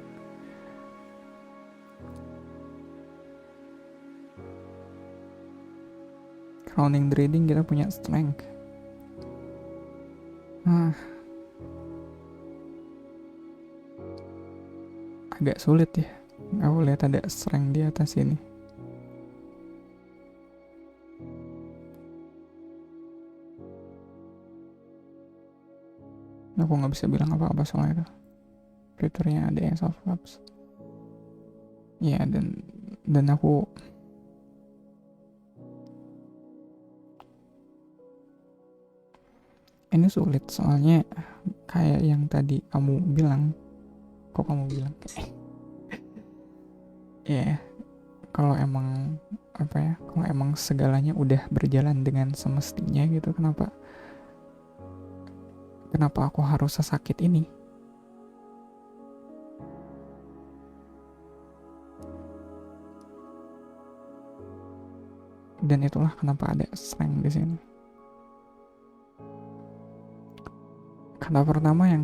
Speaker 1: Crowning the reading, kita punya strength. Agak sulit ya. Aku lihat ada strength di atas ini. Aku nggak bisa bilang apa-apa soal itu. Twitternya ada yang soft cups. Ya, dan aku ini sulit soalnya kayak yang tadi kamu bilang. Kok kamu bilang? Ya, kalau emang kalau emang segalanya udah berjalan dengan semestinya gitu, kenapa aku harus sesakit ini? Dan itulah kenapa ada strength di sini. Kata pertama yang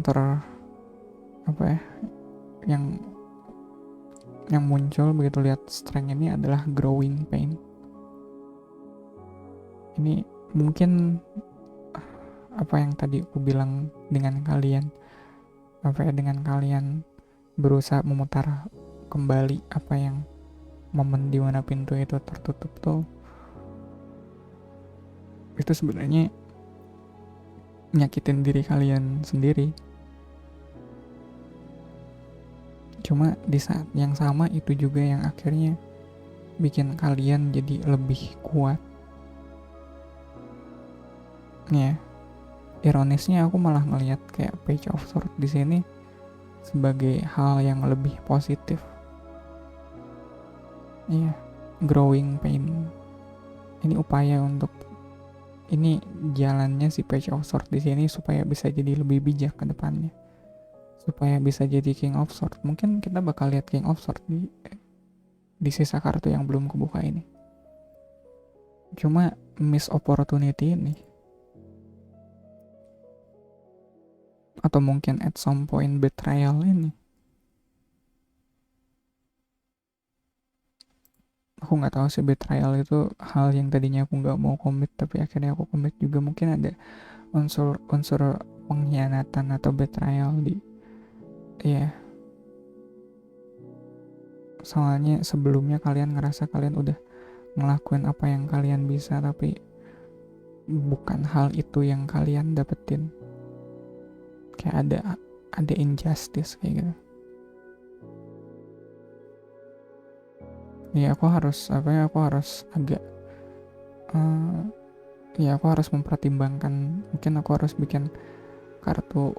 Speaker 1: muncul begitu lihat strength ini adalah growing pain. Ini mungkin apa yang tadi aku bilang dengan kalian berusaha memutar kembali apa yang momen di mana pintu itu tertutup tuh, itu sebenarnya nyakitin diri kalian sendiri. Cuma di saat yang sama itu juga yang akhirnya bikin kalian jadi lebih kuat. Ya, ironisnya aku malah ngelihat kayak Page of Swords di sini sebagai hal yang lebih positif. Iya, growing pain. Ini upaya untuk ini jalannya si Page of Swords di sini supaya bisa jadi lebih bijak ke depannya. Supaya bisa jadi King of Swords. Mungkin kita bakal lihat King of Swords di sisa kartu yang belum kebuka ini. Cuma miss opportunity ini, atau mungkin at some point betrayal ini, aku nggak tahu sih. Betrayal itu hal yang tadinya aku nggak mau komit tapi akhirnya aku komit juga. Mungkin ada unsur pengkhianatan atau betrayal ya. Soalnya sebelumnya kalian ngerasa kalian udah ngelakuin apa yang kalian bisa, tapi bukan hal itu yang kalian dapetin. Kayak ada injustice kayak gitu. Ya aku harus agak ya aku harus mempertimbangkan, mungkin aku harus bikin kartu,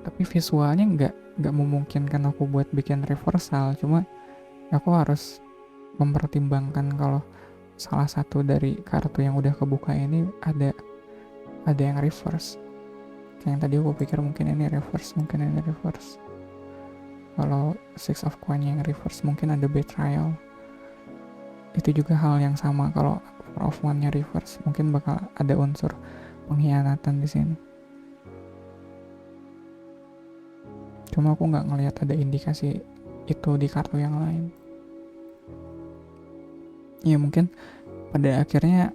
Speaker 1: tapi visualnya nggak memungkinkan aku buat bikin reversal. Cuma aku harus mempertimbangkan kalau salah satu dari kartu yang udah kebuka ini ada yang reverse. Kayak yang tadi aku pikir mungkin ini reverse. Kalau six of coin yang reverse mungkin ada betrayal. Itu juga hal yang sama kalau four of one nya reverse, mungkin bakal ada unsur pengkhianatan di sini. Cuma aku nggak ngelihat ada indikasi itu di kartu yang lain. Ya mungkin pada akhirnya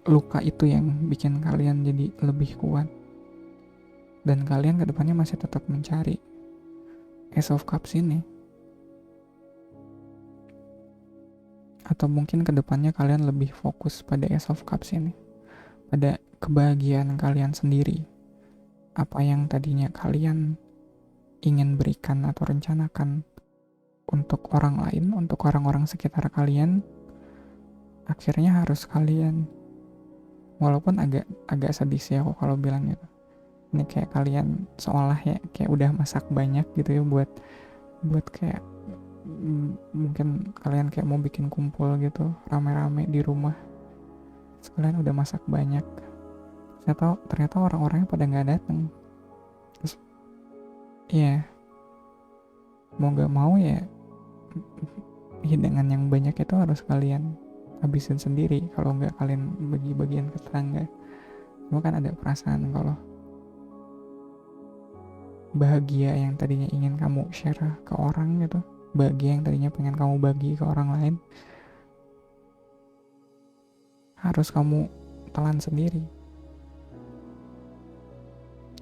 Speaker 1: luka itu yang bikin kalian jadi lebih kuat, dan kalian kedepannya masih tetap mencari Ace of Cups ini. Atau mungkin kedepannya kalian lebih fokus pada Ace of Cups ini, pada kebahagiaan kalian sendiri. Apa yang tadinya kalian ingin berikan atau rencanakan untuk orang lain, untuk orang-orang sekitar kalian, akhirnya harus kalian, walaupun agak sedih sih aku kalau bilang gitu. Ini kayak kalian seolah ya kayak udah masak banyak gitu ya buat kayak mungkin kalian kayak mau bikin kumpul gitu rame-rame di rumah. Sekalian udah masak banyak. Ternyata orang-orangnya pada nggak datang. Terus ya mau nggak mau ya hidangan yang banyak itu harus kalian habisin sendiri, kalau nggak kalian bagi-bagian ke tetangga. Cuma kan ada perasaan kalau bahagia yang tadinya ingin kamu share ke orang gitu, bahagia yang tadinya pengen kamu bagi ke orang lain, harus kamu telan sendiri.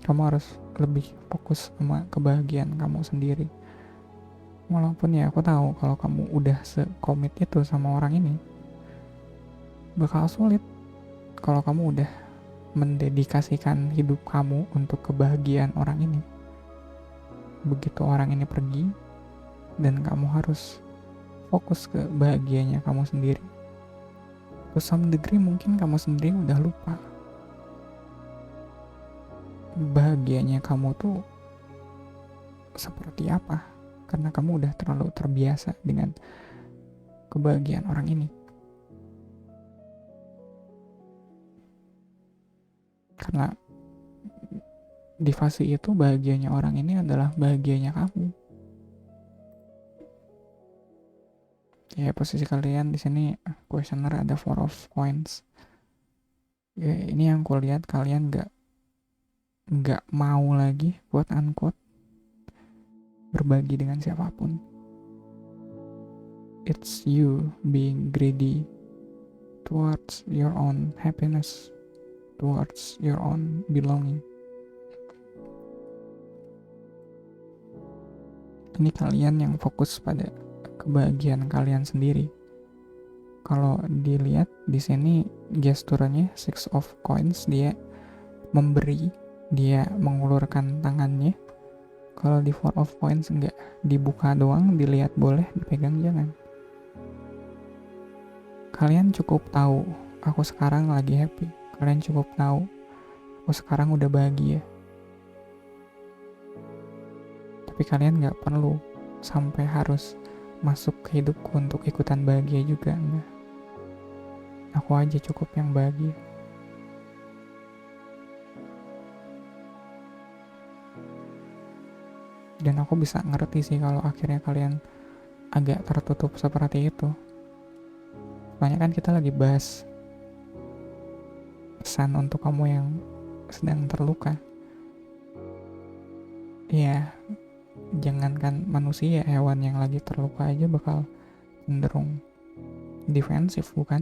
Speaker 1: Kamu harus lebih fokus sama kebahagiaan kamu sendiri. Walaupun ya aku tahu kalau kamu udah sekomit itu sama orang ini, bakal sulit kalau kamu udah mendedikasikan hidup kamu untuk kebahagiaan orang ini. Begitu orang ini pergi, dan kamu harus fokus ke bahagianya kamu sendiri. To some degree mungkin kamu sendiri udah lupa bahagianya kamu tuh seperti apa, karena kamu udah terlalu terbiasa dengan kebahagiaan orang ini. Karena di fase itu bahagianya orang ini adalah bahagianya kamu. Ya posisi kalian di sini questioner ada four of coins. Ya, ini yang kulihat kalian nggak mau lagi quote unquote berbagi dengan siapapun. It's you being greedy towards your own happiness, towards your own belonging. Ini kalian yang fokus pada kebahagiaan kalian sendiri. Kalau dilihat di sini gesturnya six of coins, dia memberi, dia mengulurkan tangannya. Kalau di four of coins enggak, dibuka doang, dilihat boleh, dipegang jangan. Kalian cukup tahu aku sekarang lagi happy. Kalian cukup tahu aku sekarang udah bahagia. Tapi kalian gak perlu sampai harus masuk ke hidupku untuk ikutan bahagia juga, enggak. Aku aja cukup yang bahagia. Dan aku bisa ngerti sih kalau akhirnya kalian agak tertutup seperti itu. Soalnya kan kita lagi bahas pesan untuk kamu yang sedang terluka. Ya, jangankan manusia, hewan yang lagi terluka aja bakal cenderung defensif, bukan?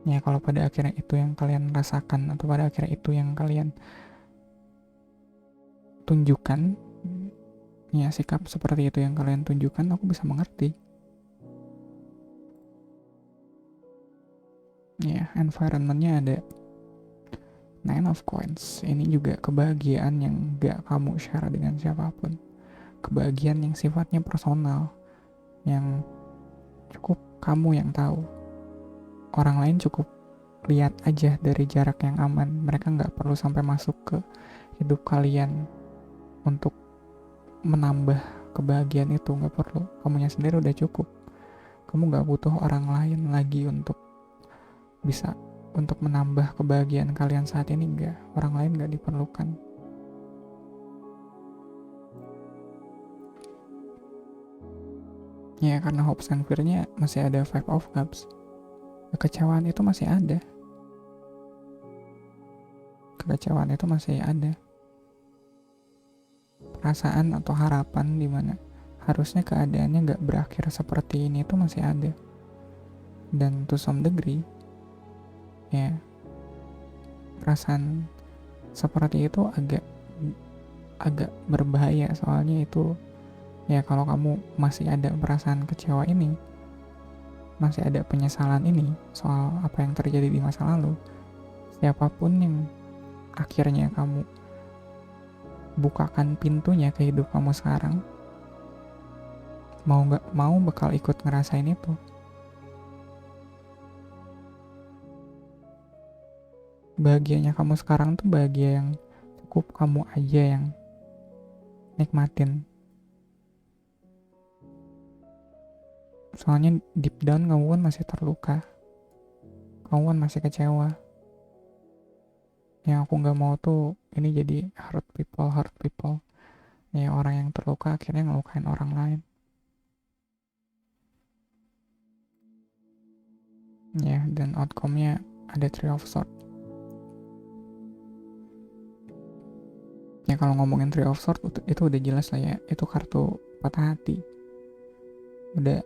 Speaker 1: Ya kalau pada akhirnya itu yang kalian rasakan, atau pada akhirnya itu yang kalian tunjukkan, ya sikap seperti itu yang kalian tunjukkan, aku bisa mengerti. Ya, environmentnya ada Nine of Coins. Ini juga kebahagiaan yang gak kamu share dengan siapapun. Kebahagiaan yang sifatnya personal, yang cukup kamu yang tahu. Orang lain cukup lihat aja dari jarak yang aman. Mereka gak perlu sampai masuk ke hidup kalian untuk menambah kebahagiaan itu. Gak perlu. Kamunya sendiri udah cukup. Kamu gak butuh orang lain lagi untuk bisa untuk menambah kebahagiaan kalian saat ini. Enggak, orang lain gak diperlukan. Ya karena hopes and fear-nya masih ada Five of Cups. Kekecewaan itu masih ada. Kekecewaan itu masih ada. Perasaan atau harapan dimana harusnya keadaannya gak berakhir seperti ini itu masih ada. Dan to some degree, ya perasaan seperti itu agak berbahaya. Soalnya itu ya kalau kamu masih ada perasaan kecewa ini, masih ada penyesalan ini soal apa yang terjadi di masa lalu, siapapun yang akhirnya kamu bukakan pintunya ke hidup kamu sekarang, mau gak mau bakal ikut ngerasain itu. Bahagianya kamu sekarang tuh bahagia yang cukup kamu aja yang nikmatin. Soalnya deep down kamu kan masih terluka, kamu kan masih kecewa. Yang aku gak mau tuh ini jadi hurt people. Ya orang yang terluka akhirnya ngelukain orang lain. Ya dan outcome-nya ada Three of Swords. Ya kalau ngomongin Three of Swords itu udah jelas lah ya, itu kartu patah hati. Udah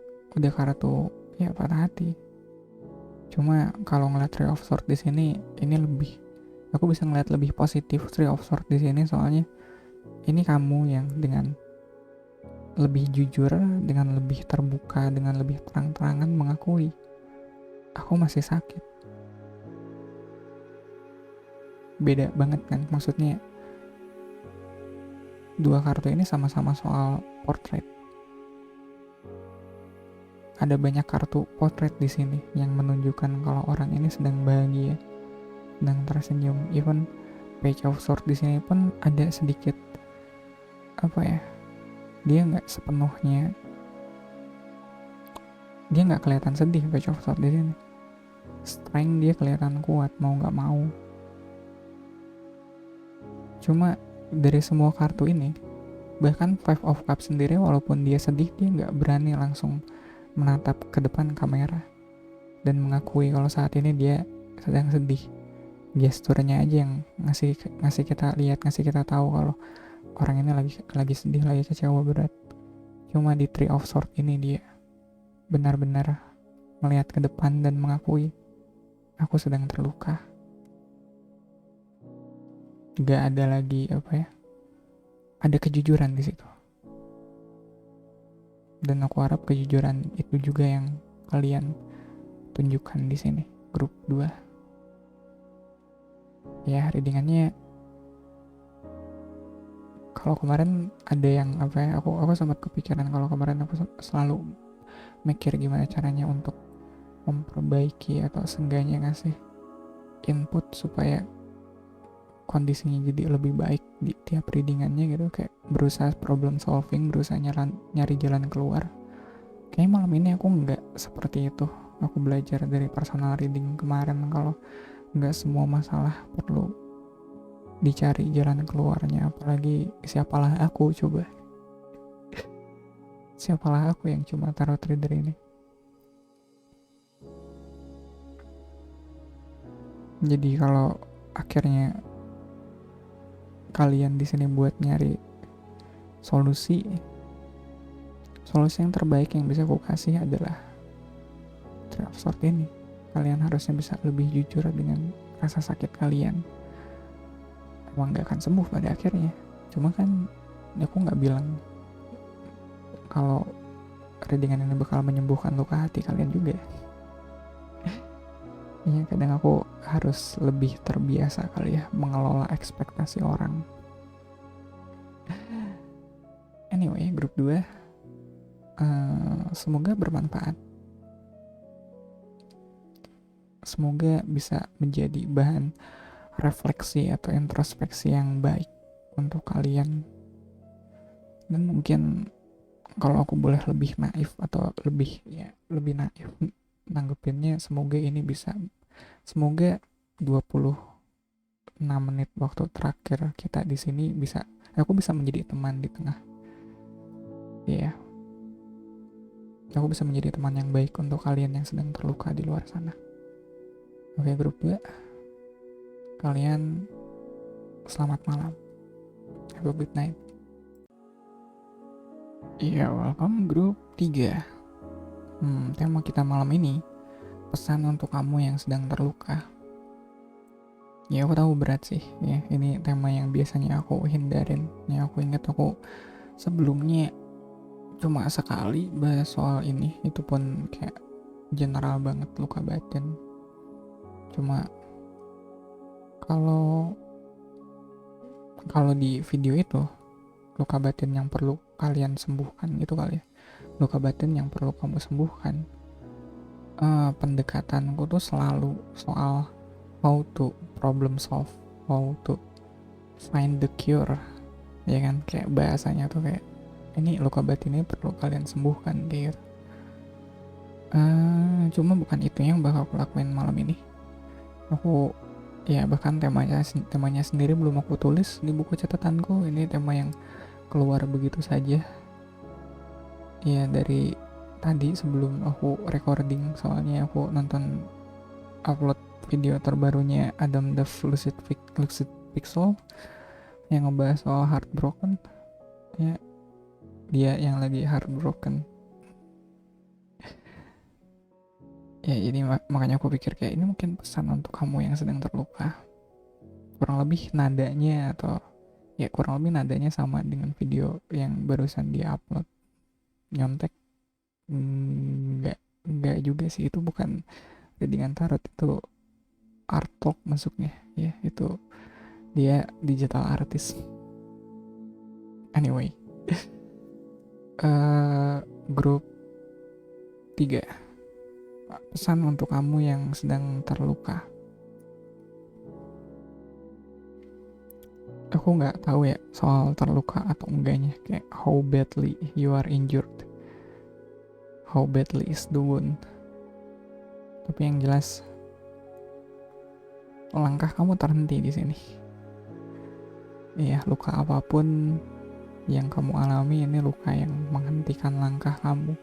Speaker 1: kartu ya patah hati. Cuma kalau ngeliat Three of Swords di sini, ini aku bisa ngeliat lebih positif Three of Swords di sini, soalnya ini kamu yang dengan lebih jujur, dengan lebih terbuka, dengan lebih terang-terangan mengakui aku masih sakit. Beda banget kan, maksudnya dua kartu ini sama-sama soal portrait. Ada banyak kartu potret di sini yang menunjukkan kalau orang ini sedang bahagia, sedang tersenyum. Even Page of Swords di sini pun ada sedikit dia nggak sepenuhnya, dia nggak kelihatan sedih. Page of Swords di sini, strength dia kelihatan kuat mau nggak mau. Cuma dari semua kartu ini, bahkan Five of Cups sendiri walaupun dia sedih, dia nggak berani langsung menatap ke depan kamera dan mengakui kalau saat ini dia sedang sedih. Gesturnya aja yang ngasih kita lihat, ngasih kita tahu kalau orang ini lagi sedih, lagi kecewa berat. Cuma di Three of Swords ini dia benar-benar melihat ke depan dan mengakui aku sedang terluka. Gak ada lagi ada kejujuran di situ. Dan aku harap kejujuran itu juga yang kalian tunjukkan di sini, grup 2. Ya, readingannya kalau kemarin ada yang aku sempat kepikiran kalau kemarin aku selalu mikir gimana caranya untuk memperbaiki atau seenggaknya ngasih input supaya kondisinya jadi lebih baik di tiap readingannya gitu, kayak berusaha problem solving, berusaha nyari jalan keluar. Kayaknya malam ini aku nggak seperti itu. Aku belajar dari personal reading kemarin kalau nggak semua masalah perlu dicari jalan keluarnya. Apalagi siapalah aku yang cuma tarot reader ini. Jadi kalau akhirnya kalian di sini buat nyari solusi yang terbaik yang bisa aku kasih adalah Three of Swords ini. Kalian harusnya bisa lebih jujur dengan rasa sakit kalian. Emang gak akan sembuh pada akhirnya, cuma kan aku gak bilang kalau readingan ini bakal menyembuhkan luka hati kalian juga. Ya kadang aku harus lebih terbiasa kali ya mengelola ekspektasi orang. Anyway, grup 2, semoga bermanfaat. Semoga bisa menjadi bahan refleksi atau introspeksi yang baik untuk kalian. Dan mungkin kalau aku boleh lebih naif atau lebih naif nanggepinnya, semoga 26 menit waktu terakhir kita di sini aku bisa menjadi teman di tengah. Iya, aku bisa menjadi teman yang baik untuk kalian yang sedang terluka di luar sana. Oke, grup 2, kalian selamat malam. Have a good night. Iya, welcome grup 3. Tema kita malam ini, pesan untuk kamu yang sedang terluka. Ya aku tahu berat sih ya, ini tema yang biasanya aku hindarin. Ya aku ingat aku sebelumnya cuma sekali bahas soal ini, itu pun kayak general banget, luka batin. Cuma kalau di video itu, luka batin yang perlu kalian sembuhkan itu kali ya, luka batin yang perlu kamu sembuhkan. Pendekatanku tuh selalu soal how to problem solve, how to find the cure, ya kan, kayak bahasanya tuh kayak ini luka batin ini perlu kalian sembuhkan gitu. Cuma bukan itu yang bakal aku lakuin malam ini. Aku ya bahkan temanya sendiri belum aku tulis di buku catatanku. Ini tema yang keluar begitu saja ya dari tadi sebelum aku recording, soalnya aku nonton upload video terbarunya Adam the Lucid Pixel yang ngebahas soal heartbroken. Ya, dia yang lagi heartbroken. Ya jadi makanya aku pikir kayak ini mungkin pesan untuk kamu yang sedang terluka. Kurang lebih nadanya sama dengan video yang barusan dia upload. Nyontek enggak juga sih, itu bukan readingan tarot, itu art talk masuknya ya, itu dia digital artist. Anyway, grup 3, pesan untuk kamu yang sedang terluka. Aku nggak tahu ya soal terluka atau enggaknya, kayak how badly you are injured, how badly is the wound. Tapi yang jelas langkah kamu terhenti di sini. Iya, luka apapun yang kamu alami, ini luka yang menghentikan langkah kamu.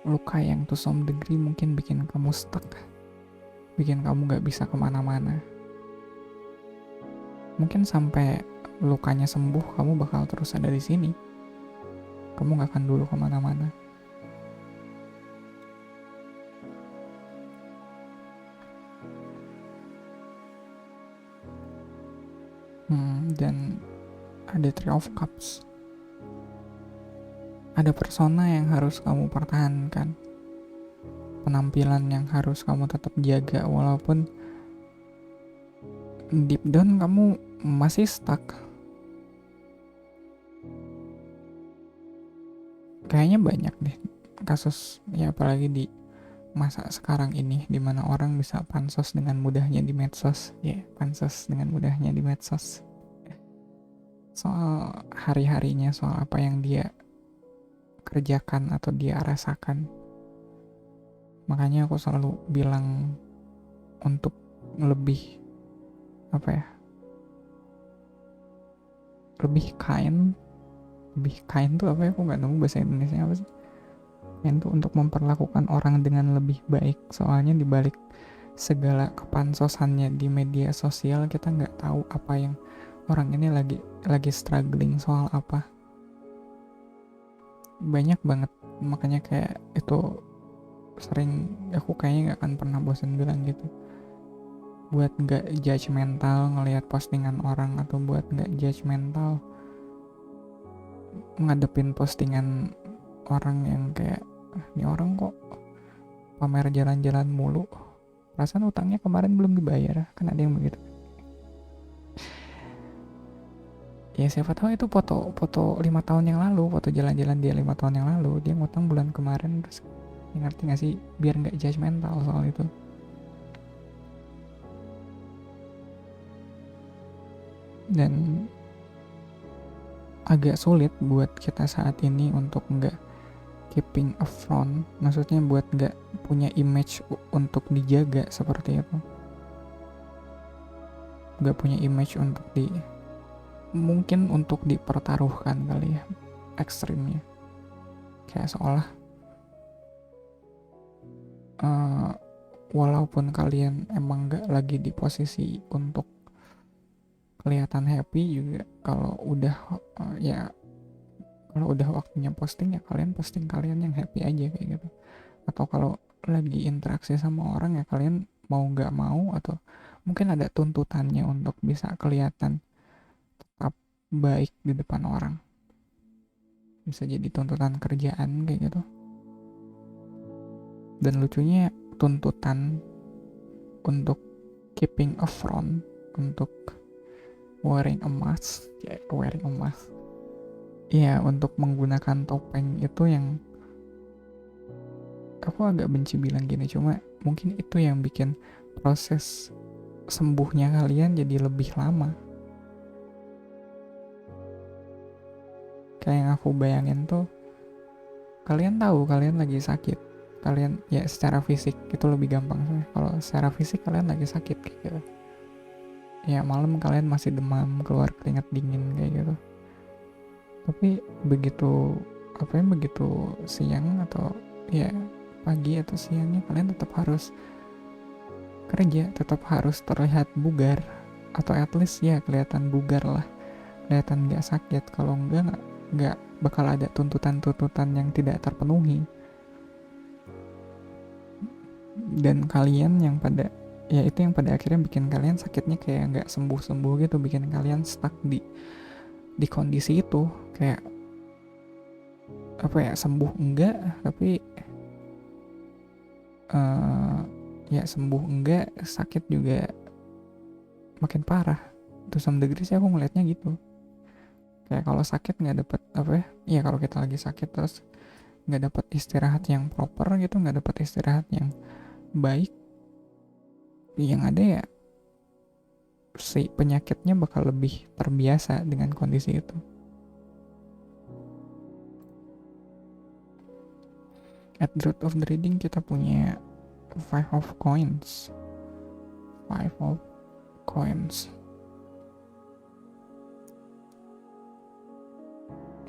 Speaker 1: Luka yang to some degree mungkin bikin kamu stuck, bikin kamu gak bisa kemana-mana. Mungkin sampai lukanya sembuh kamu bakal terus ada di sini, kamu gak akan dulu kemana-mana. Dan ada Three of Cups, ada persona yang harus kamu pertahankan, penampilan yang harus kamu tetap jaga walaupun deep down kamu masih stuck. Kayaknya banyak deh kasus ya, apalagi di masa sekarang ini dimana orang bisa pansos dengan mudahnya di medsos ya, pansos dengan mudahnya di medsos soal hari-harinya, soal apa yang dia kerjakan atau dia rasakan. Makanya aku selalu bilang untuk lebih lebih kind tuh apa ya, aku nggak nemu bahasa Indonesia apa sih. Kind tuh untuk memperlakukan orang dengan lebih baik, soalnya dibalik segala kepansosannya di media sosial, kita nggak tahu apa yang orang ini lagi struggling soal apa. Banyak banget, makanya kayak itu sering aku kayaknya nggak akan pernah bosan bilang gitu, buat nggak judgmental ngelihat postingan orang, atau buat nggak judgmental ngadepin postingan orang yang kayak ini orang kok pamer jalan-jalan mulu, perasaan utangnya kemarin belum dibayar, kan ada yang begitu. Ya siapa tahu itu foto 5 tahun yang lalu, foto jalan-jalan dia 5 tahun yang lalu, dia ngutang bulan kemarin. Terus ya ngerti gak sih, biar nggak judgmental soal itu. Dan agak sulit buat kita saat ini untuk nggak keeping a front, maksudnya buat nggak punya image untuk dijaga seperti itu, nggak punya image untuk mungkin untuk dipertaruhkan kali ya, ekstrimnya kayak seolah walaupun kalian emang nggak lagi di posisi untuk kelihatan happy juga, kalau udah kalau udah waktunya posting ya kalian posting kalian yang happy aja kayak gitu. Atau kalau lagi interaksi sama orang ya kalian mau nggak mau, atau mungkin ada tuntutannya untuk bisa kelihatan tetap baik di depan orang, bisa jadi tuntutan kerjaan kayak gitu. Dan lucunya tuntutan untuk keeping a front, untuk wearing a mask ya, untuk menggunakan topeng itu yang aku agak benci bilang gini, cuma mungkin itu yang bikin proses sembuhnya kalian jadi lebih lama. Kayak yang aku bayangin tuh, kalian tahu kalian lagi sakit, kalian ya secara fisik itu lebih gampang sih. Kalau secara fisik kalian lagi sakit kayak gitu, ya malam kalian masih demam, keluar keringat dingin kayak gitu. Tapi begitu siang atau ya pagi atau siangnya kalian tetap harus kerja, tetap harus terlihat bugar, atau at least ya kelihatan bugar lah, kelihatan nggak sakit. Kalau nggak bakal ada tuntutan-tuntutan yang tidak terpenuhi. Dan kalian yang pada akhirnya bikin kalian sakitnya kayak nggak sembuh-sembuh gitu, bikin kalian stuck di kondisi itu, kayak sembuh enggak, tapi ya sembuh enggak, sakit juga makin parah. To some degree sih aku ngelihatnya gitu. Kayak kalau sakit nggak dapat ya kalau kita lagi sakit terus nggak dapat istirahat yang proper gitu, nggak dapat istirahat yang baik, yang ada ya si penyakitnya bakal lebih terbiasa dengan kondisi itu. At the root of the reading kita punya five of coins.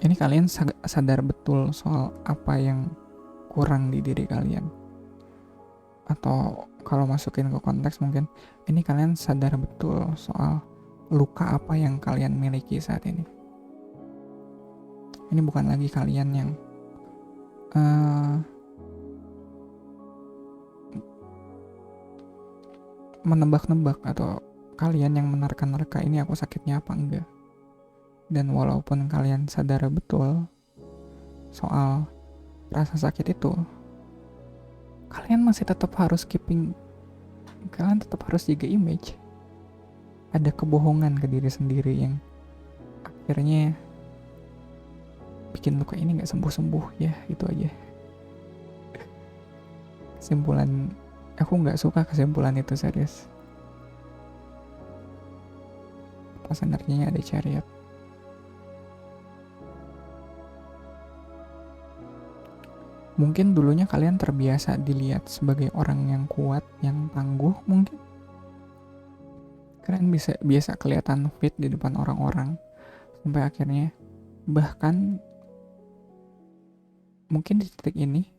Speaker 1: Ini kalian sadar betul soal apa yang kurang di diri kalian. Atau kalau masukin ke konteks mungkin ini kalian sadar betul soal luka apa yang kalian miliki saat ini. Ini bukan lagi kalian yang menebak-nebak, atau kalian yang menerka-nerka ini aku sakitnya apa enggak. Dan walaupun kalian sadar betul soal rasa sakit itu, kalian masih tetap harus jaga image. Ada kebohongan ke diri sendiri yang akhirnya bikin luka ini gak sembuh-sembuh. Ya itu aja kesimpulan. Aku gak suka kesimpulan itu, serius. Pas energinya ada Chariot. Mungkin dulunya kalian terbiasa dilihat sebagai orang yang kuat, yang tangguh mungkin. Kalian biasa kelihatan fit di depan orang-orang, sampai akhirnya bahkan mungkin di titik ini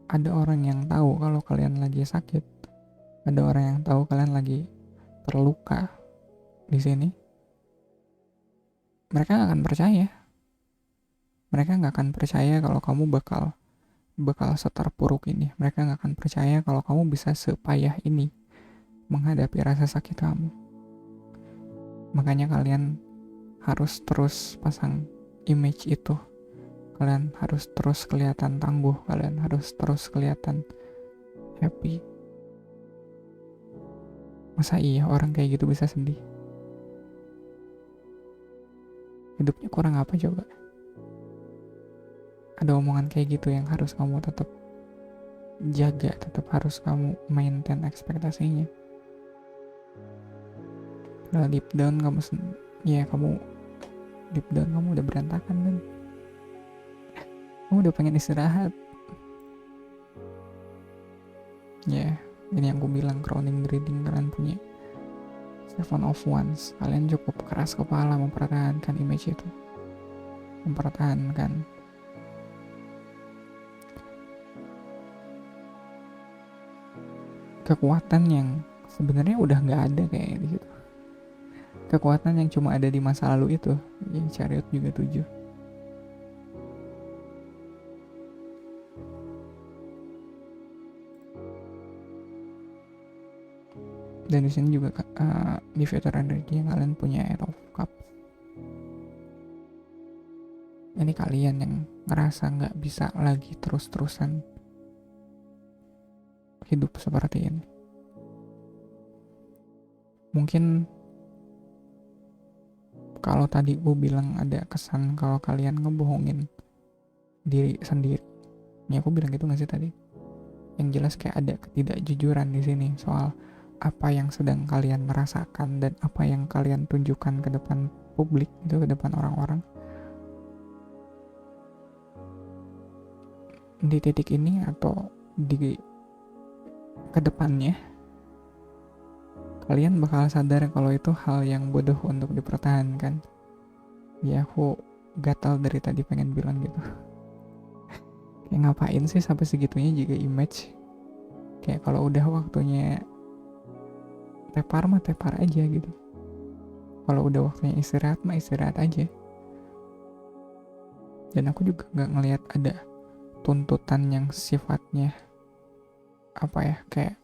Speaker 1: ada orang yang tahu kalau kalian lagi sakit, ada orang yang tahu kalian lagi terluka di sini. Mereka nggak akan percaya kalau kamu bakal seterpuruk ini. Mereka nggak akan percaya kalau kamu bisa sepayah ini menghadapi rasa sakit kamu. Makanya kalian harus terus pasang image itu. Kalian harus terus kelihatan tangguh, kalian harus terus kelihatan happy. Masa iya orang kayak gitu bisa sedih? Hidupnya kurang apa coba? Ada omongan kayak gitu yang harus kamu tetap jaga, tetap harus kamu maintain ekspektasinya. Padahal deep down kamu deep down kamu udah berantakan dan kamu udah pengen istirahat. Ya, ini yang gue bilang, crowning reading, kalian punya Seven of Wands. Kalian cukup keras kepala mempertahankan image itu, mempertahankan kekuatan yang sebenarnya udah nggak ada kayak di situ. Kekuatan yang cuma ada di masa lalu itu, yang Chariot juga 7. Dan di sini juga di Future Energy yang kalian punya Eight of Cups. Ini kalian yang ngerasa nggak bisa lagi terus-terusan hidup seperti ini. Mungkin kalau tadi gue bilang ada kesan kalau kalian ngebohongin diri sendiri, ya aku bilang gitu nggak sih tadi? Yang jelas kayak ada ketidakjujuran di sini soal apa yang sedang kalian merasakan dan apa yang kalian tunjukkan ke depan publik, itu ke depan orang-orang. Di titik ini atau di kedepannya, kalian bakal sadar kalau itu hal yang bodoh untuk dipertahankan. Ya aku gatal dari tadi pengen bilang gitu. Kayak ngapain sih sampai segitunya juga image? Kayak kalau udah waktunya tepar mah tepar aja gitu. Kalau udah waktunya istirahat mah istirahat aja. Dan aku juga gak ngelihat ada tuntutan yang sifatnya apa ya, kayak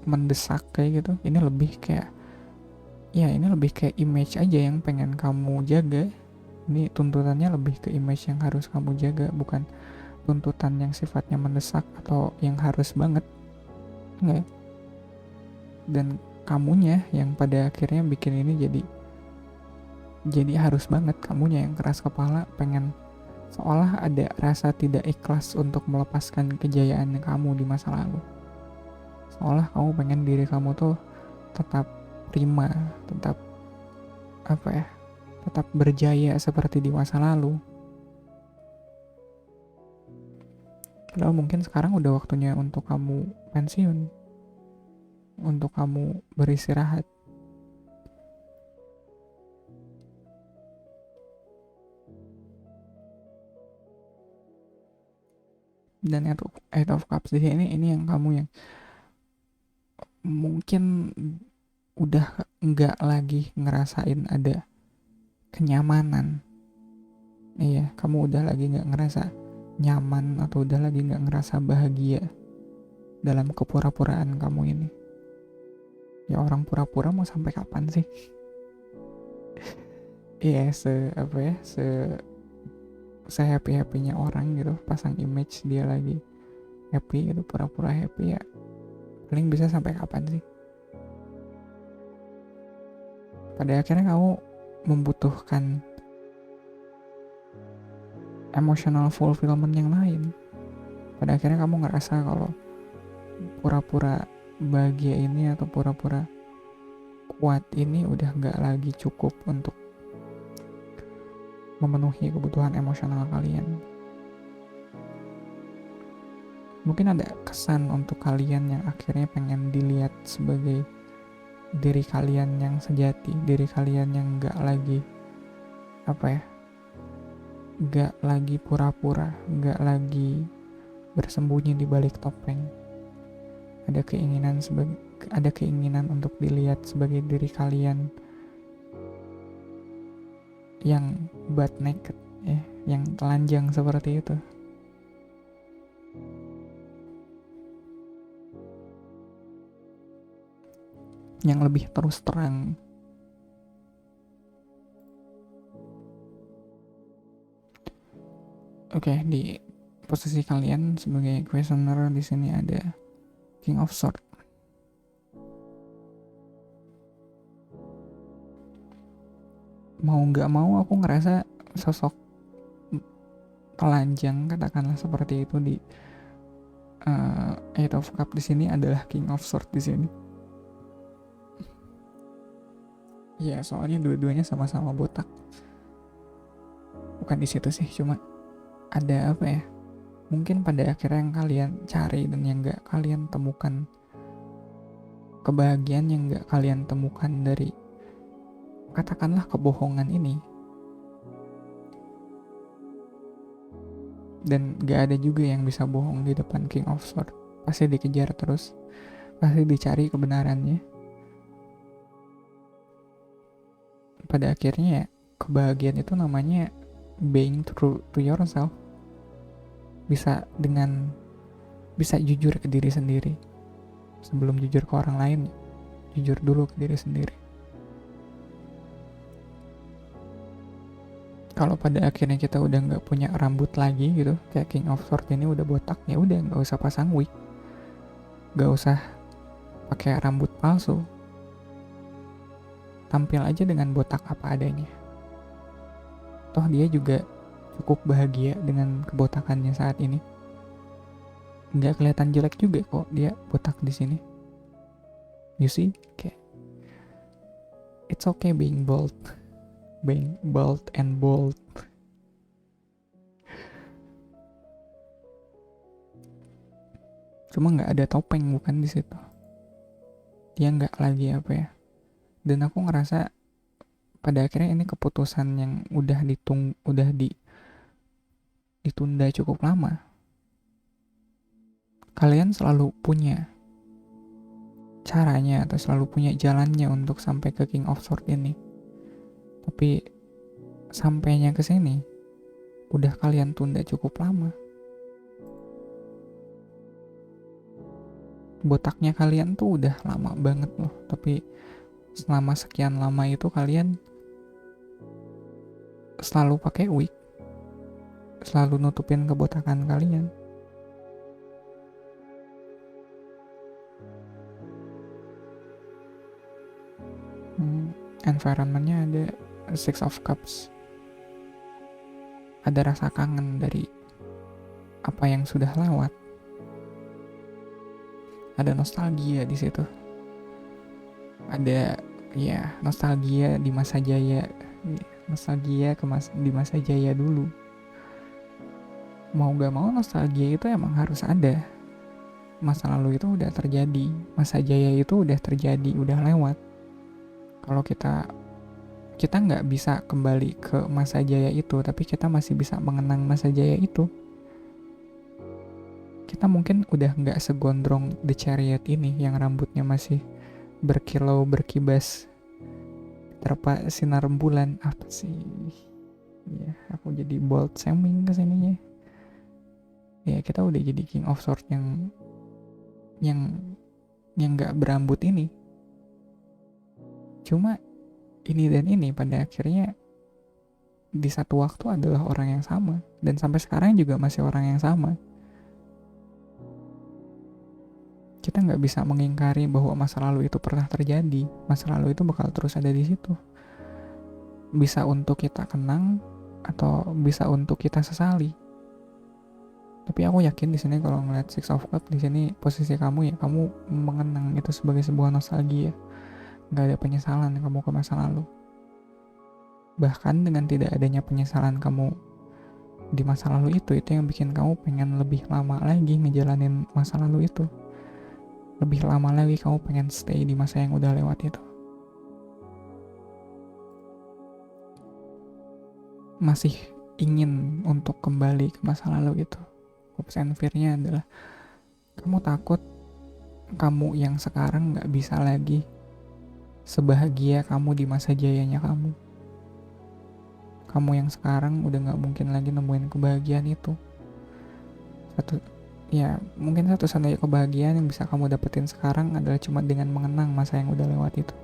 Speaker 1: mendesak kayak gitu. Ini lebih kayak image aja yang pengen kamu jaga. Ini tuntutannya lebih ke image yang harus kamu jaga, bukan tuntutan yang sifatnya mendesak atau yang harus banget. Enggak. Dan kamunya yang pada akhirnya bikin ini jadi harus banget, kamunya yang keras kepala pengen, seolah ada rasa tidak ikhlas untuk melepaskan kejayaan kamu di masa lalu. Seolah kamu pengen diri kamu tuh tetap prima, tetap apa ya, tetap berjaya seperti di masa lalu. Padahal mungkin sekarang udah waktunya untuk kamu pensiun, untuk kamu beristirahat. Dan Eight of Cups di sini, ini yang kamu yang mungkin udah nggak lagi ngerasain ada kenyamanan. Iya, kamu udah lagi nggak ngerasa nyaman atau udah lagi nggak ngerasa bahagia dalam kepura-puraan kamu ini. Ya orang pura-pura mau sampai kapan sih? Iya, se happy-happynya orang gitu, pasang image dia lagi happy gitu, pura-pura happy, ya paling bisa sampai kapan sih? Pada akhirnya kamu membutuhkan emotional fulfillment yang lain. Pada akhirnya kamu ngerasa kalau pura-pura bahagia ini atau pura-pura kuat ini udah gak lagi cukup untuk memenuhi kebutuhan emosional kalian. Mungkin ada kesan untuk kalian yang akhirnya pengen dilihat sebagai diri kalian yang sejati, diri kalian yang gak lagi gak lagi pura-pura, gak lagi bersembunyi di balik topeng. Ada keinginan untuk dilihat sebagai diri kalian yang butt naked, yang telanjang seperti itu. Yang lebih terus terang. Oke, di posisi kalian sebagai questioner di sini ada King of Swords. mau nggak mau aku ngerasa sosok telanjang katakanlah seperti itu di Eight of Cup di sini adalah King of Swords di sini. Ya soalnya dua-duanya sama-sama botak. Bukan di situ sih, cuma ada apa ya? Mungkin pada akhirnya yang kalian cari dan yang nggak kalian temukan, kebahagiaan yang nggak kalian temukan dari katakanlah kebohongan ini. Dan gak ada juga yang bisa bohong di depan King of Swords. Pasti dikejar terus, pasti dicari kebenarannya. Pada akhirnya ya, kebahagiaan itu namanya being true to yourself. Bisa jujur ke diri sendiri. Sebelum jujur ke orang lain, jujur dulu ke diri sendiri. Kalau pada akhirnya kita udah nggak punya rambut lagi gitu, kayak King of Swords ini udah botak, ya udah nggak usah pasang wig, nggak usah pakai rambut palsu, tampil aja dengan botak apa adanya. Toh dia juga cukup bahagia dengan kebotakannya saat ini. Nggak kelihatan jelek juga kok dia botak di sini. You see, kayak it's okay being bald and bold. Cuma nggak ada topeng bukan di situ. Dia nggak lagi apa ya. Dan aku ngerasa pada akhirnya ini keputusan yang ditunda cukup lama. Kalian selalu punya caranya atau selalu punya jalannya untuk sampai ke King of Swords ini. Tapi sampainya ke sini udah kalian tunda cukup lama. Botaknya kalian tuh udah lama banget loh, tapi selama sekian lama itu kalian selalu pakai wig, selalu nutupin kebotakan kalian. Environmentnya ada Six of Cups, ada rasa kangen dari apa yang sudah lewat, ada nostalgia di situ, ada ya nostalgia di masa jaya, di masa jaya dulu. Mau gak mau nostalgia itu emang harus ada. Masa lalu itu udah terjadi, masa jaya itu udah terjadi, udah lewat. Kalau kita nggak bisa kembali ke masa jaya itu, tapi kita masih bisa mengenang masa jaya itu. Kita mungkin udah nggak segondrong The Chariot ini yang rambutnya masih berkilau berkibas terpa sinar bulan. Apa sih ya, aku jadi bold shaming kesininya. Ya kita udah jadi King of Swords yang nggak berambut ini. Cuma ini dan ini pada akhirnya di satu waktu adalah orang yang sama, dan sampai sekarang juga masih orang yang sama. Kita nggak bisa mengingkari bahwa masa lalu itu pernah terjadi. Masa lalu itu bakal terus ada di situ. Bisa untuk kita kenang atau bisa untuk kita sesali. Tapi aku yakin di sini kalau ngeliat Six of Cups di sini posisi kamu ya, kamu mengenang itu sebagai sebuah nostalgia. Gak ada penyesalan kamu ke masa lalu. Bahkan dengan tidak adanya penyesalan kamu di masa lalu itu yang bikin kamu pengen lebih lama lagi ngejalanin masa lalu itu. Lebih lama lagi kamu pengen stay di masa yang udah lewat itu. Masih ingin untuk kembali ke masa lalu itu. Hopes and fear-nya adalah kamu takut kamu yang sekarang gak bisa lagi sebahagia kamu di masa jayanya kamu. Kamu yang sekarang udah gak mungkin lagi nemuin kebahagiaan itu. Mungkin satu-satunya kebahagiaan yang bisa kamu dapetin sekarang adalah cuma dengan mengenang masa yang udah lewat itu.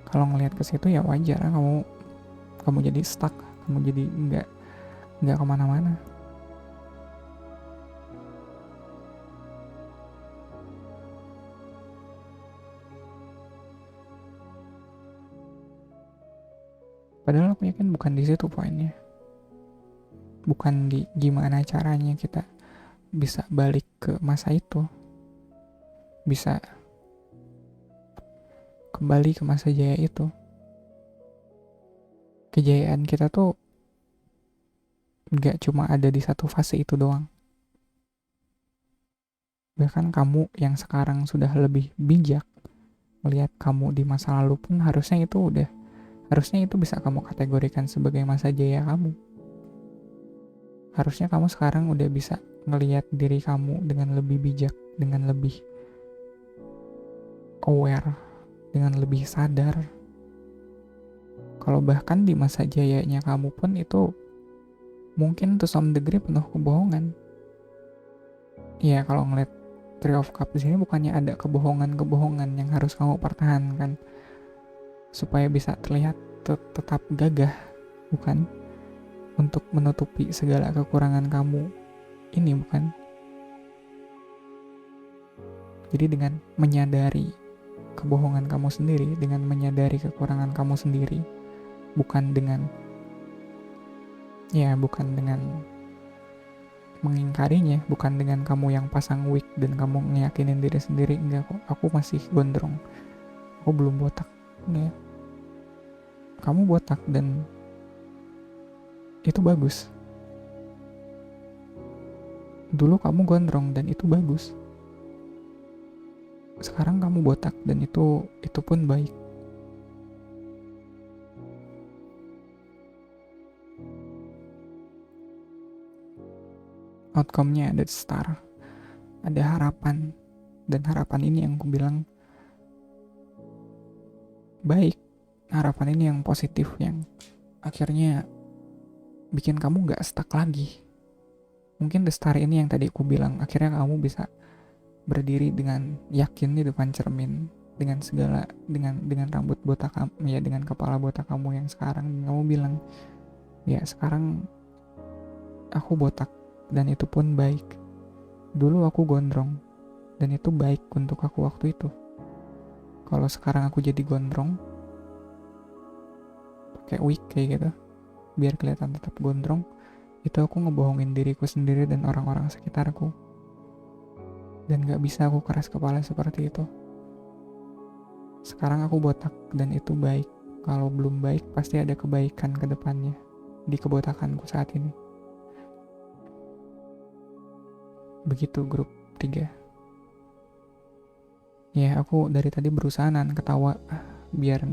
Speaker 1: Kalau ngelihat ke situ ya wajar kamu jadi stuck, kamu jadi nggak kemana-mana. Padahal aku yakin bukan di situ poinnya. Bukan di gimana caranya kita bisa balik ke masa itu, bisa kembali ke masa jaya itu. Kejayaan kita tuh gak cuma ada di satu fase itu doang. Bahkan kamu yang sekarang sudah lebih bijak, melihat kamu di masa lalu pun harusnya itu bisa kamu kategorikan sebagai masa jaya kamu. Harusnya kamu sekarang udah bisa ngelihat diri kamu dengan lebih bijak, dengan lebih aware, dengan lebih sadar. Kalau bahkan di masa jayanya kamu pun itu mungkin to some degree penuh kebohongan. Ya kalau ngeliat Three of Cups di sini bukannya ada kebohongan-kebohongan yang harus kamu pertahankan supaya bisa terlihat tetap gagah, bukan? Untuk menutupi segala kekurangan kamu. Ini bukan. Jadi dengan menyadari kebohongan kamu sendiri, dengan menyadari kekurangan kamu sendiri, bukan dengan mengingkarinya, bukan dengan kamu yang pasang wig dan kamu ngeyakinin diri sendiri, enggak kok, aku masih gondrong, aku belum botak. Enggak, kamu botak dan itu bagus. Dulu kamu gondrong dan itu bagus. Sekarang kamu botak dan itu pun baik. Outcome-nya ada star, ada harapan, dan harapan ini yang aku bilang baik. Harapan ini yang positif, yang akhirnya bikin kamu gak stuck lagi. Mungkin the star ini yang tadi aku bilang, akhirnya kamu bisa berdiri dengan yakin di depan cermin dengan rambut botak kamu, ya dengan kepala botak kamu yang sekarang, dan kamu bilang, ya sekarang aku botak dan itu pun baik. Dulu aku gondrong dan itu baik untuk aku waktu itu. Kalau sekarang aku jadi gondrong, pakai wig kayak gitu, biar kelihatan tetap gondrong, itu aku ngebohongin diriku sendiri dan orang-orang sekitarku. Dan gak bisa aku keras kepala seperti itu. Sekarang aku botak dan itu baik. Kalau belum baik, pasti ada kebaikan ke depannya di kebotakanku saat ini. Begitu grup 3. Ya, aku dari tadi berusaha nahan ketawa biar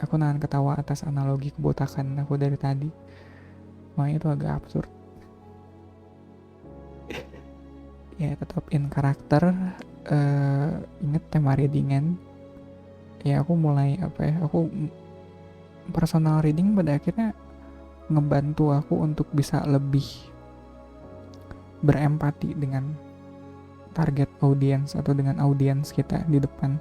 Speaker 1: aku nahan ketawa atas analogi kebotakan aku dari tadi. Makanya itu agak absurd. Ya, tetap in karakter. Ingat tema readingan. Ya, aku mulai aku personal reading pada akhirnya ngebantu aku untuk bisa lebih berempati dengan target audiens atau dengan audiens kita di depan.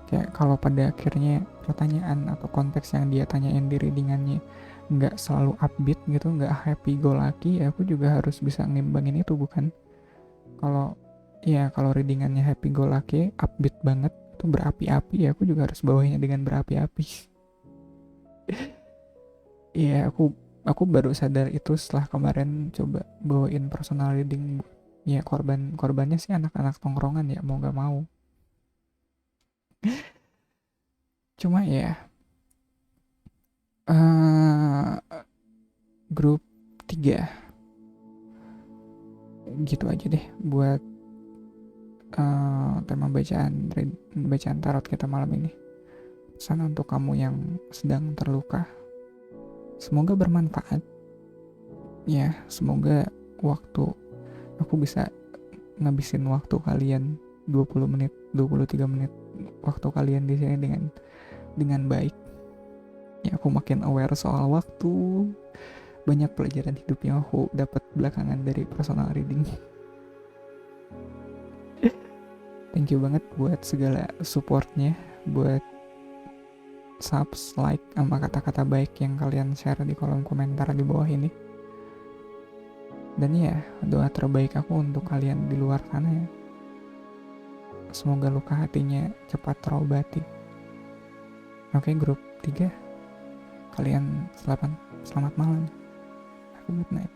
Speaker 1: Kayak kalau pada akhirnya pertanyaan atau konteks yang dia tanyain di readingannya nggak selalu upbeat gitu, nggak happy go lucky, ya aku juga harus bisa ngimbangin itu, bukan? Kalau readingannya happy go lucky, upbeat banget, itu berapi-api, ya aku juga harus bawainnya dengan berapi-api. Iya, aku baru sadar itu setelah kemarin coba bawain personal reading. Ya korbannya sih anak-anak tongkrongan, ya mau gak mau. Cuma ya grup 3 gitu aja deh buat tema bacaan tarot kita malam ini. Pesan untuk kamu yang sedang terluka, semoga bermanfaat. Ya, semoga aku bisa ngabisin waktu kalian 20 menit, 23 menit waktu kalian di sini dengan baik. Ya, aku makin aware soal waktu. Banyak pelajaran hidup yang aku dapat belakangan dari personal reading. Thank you banget buat segala supportnya, buat subs, like, sama kata-kata baik yang kalian share di kolom komentar di bawah ini. Dan ya, doa terbaik aku untuk kalian di luar sana ya. Semoga luka hatinya cepat terobati. Oke, grup 3. kalian selamat malam. Have a good night.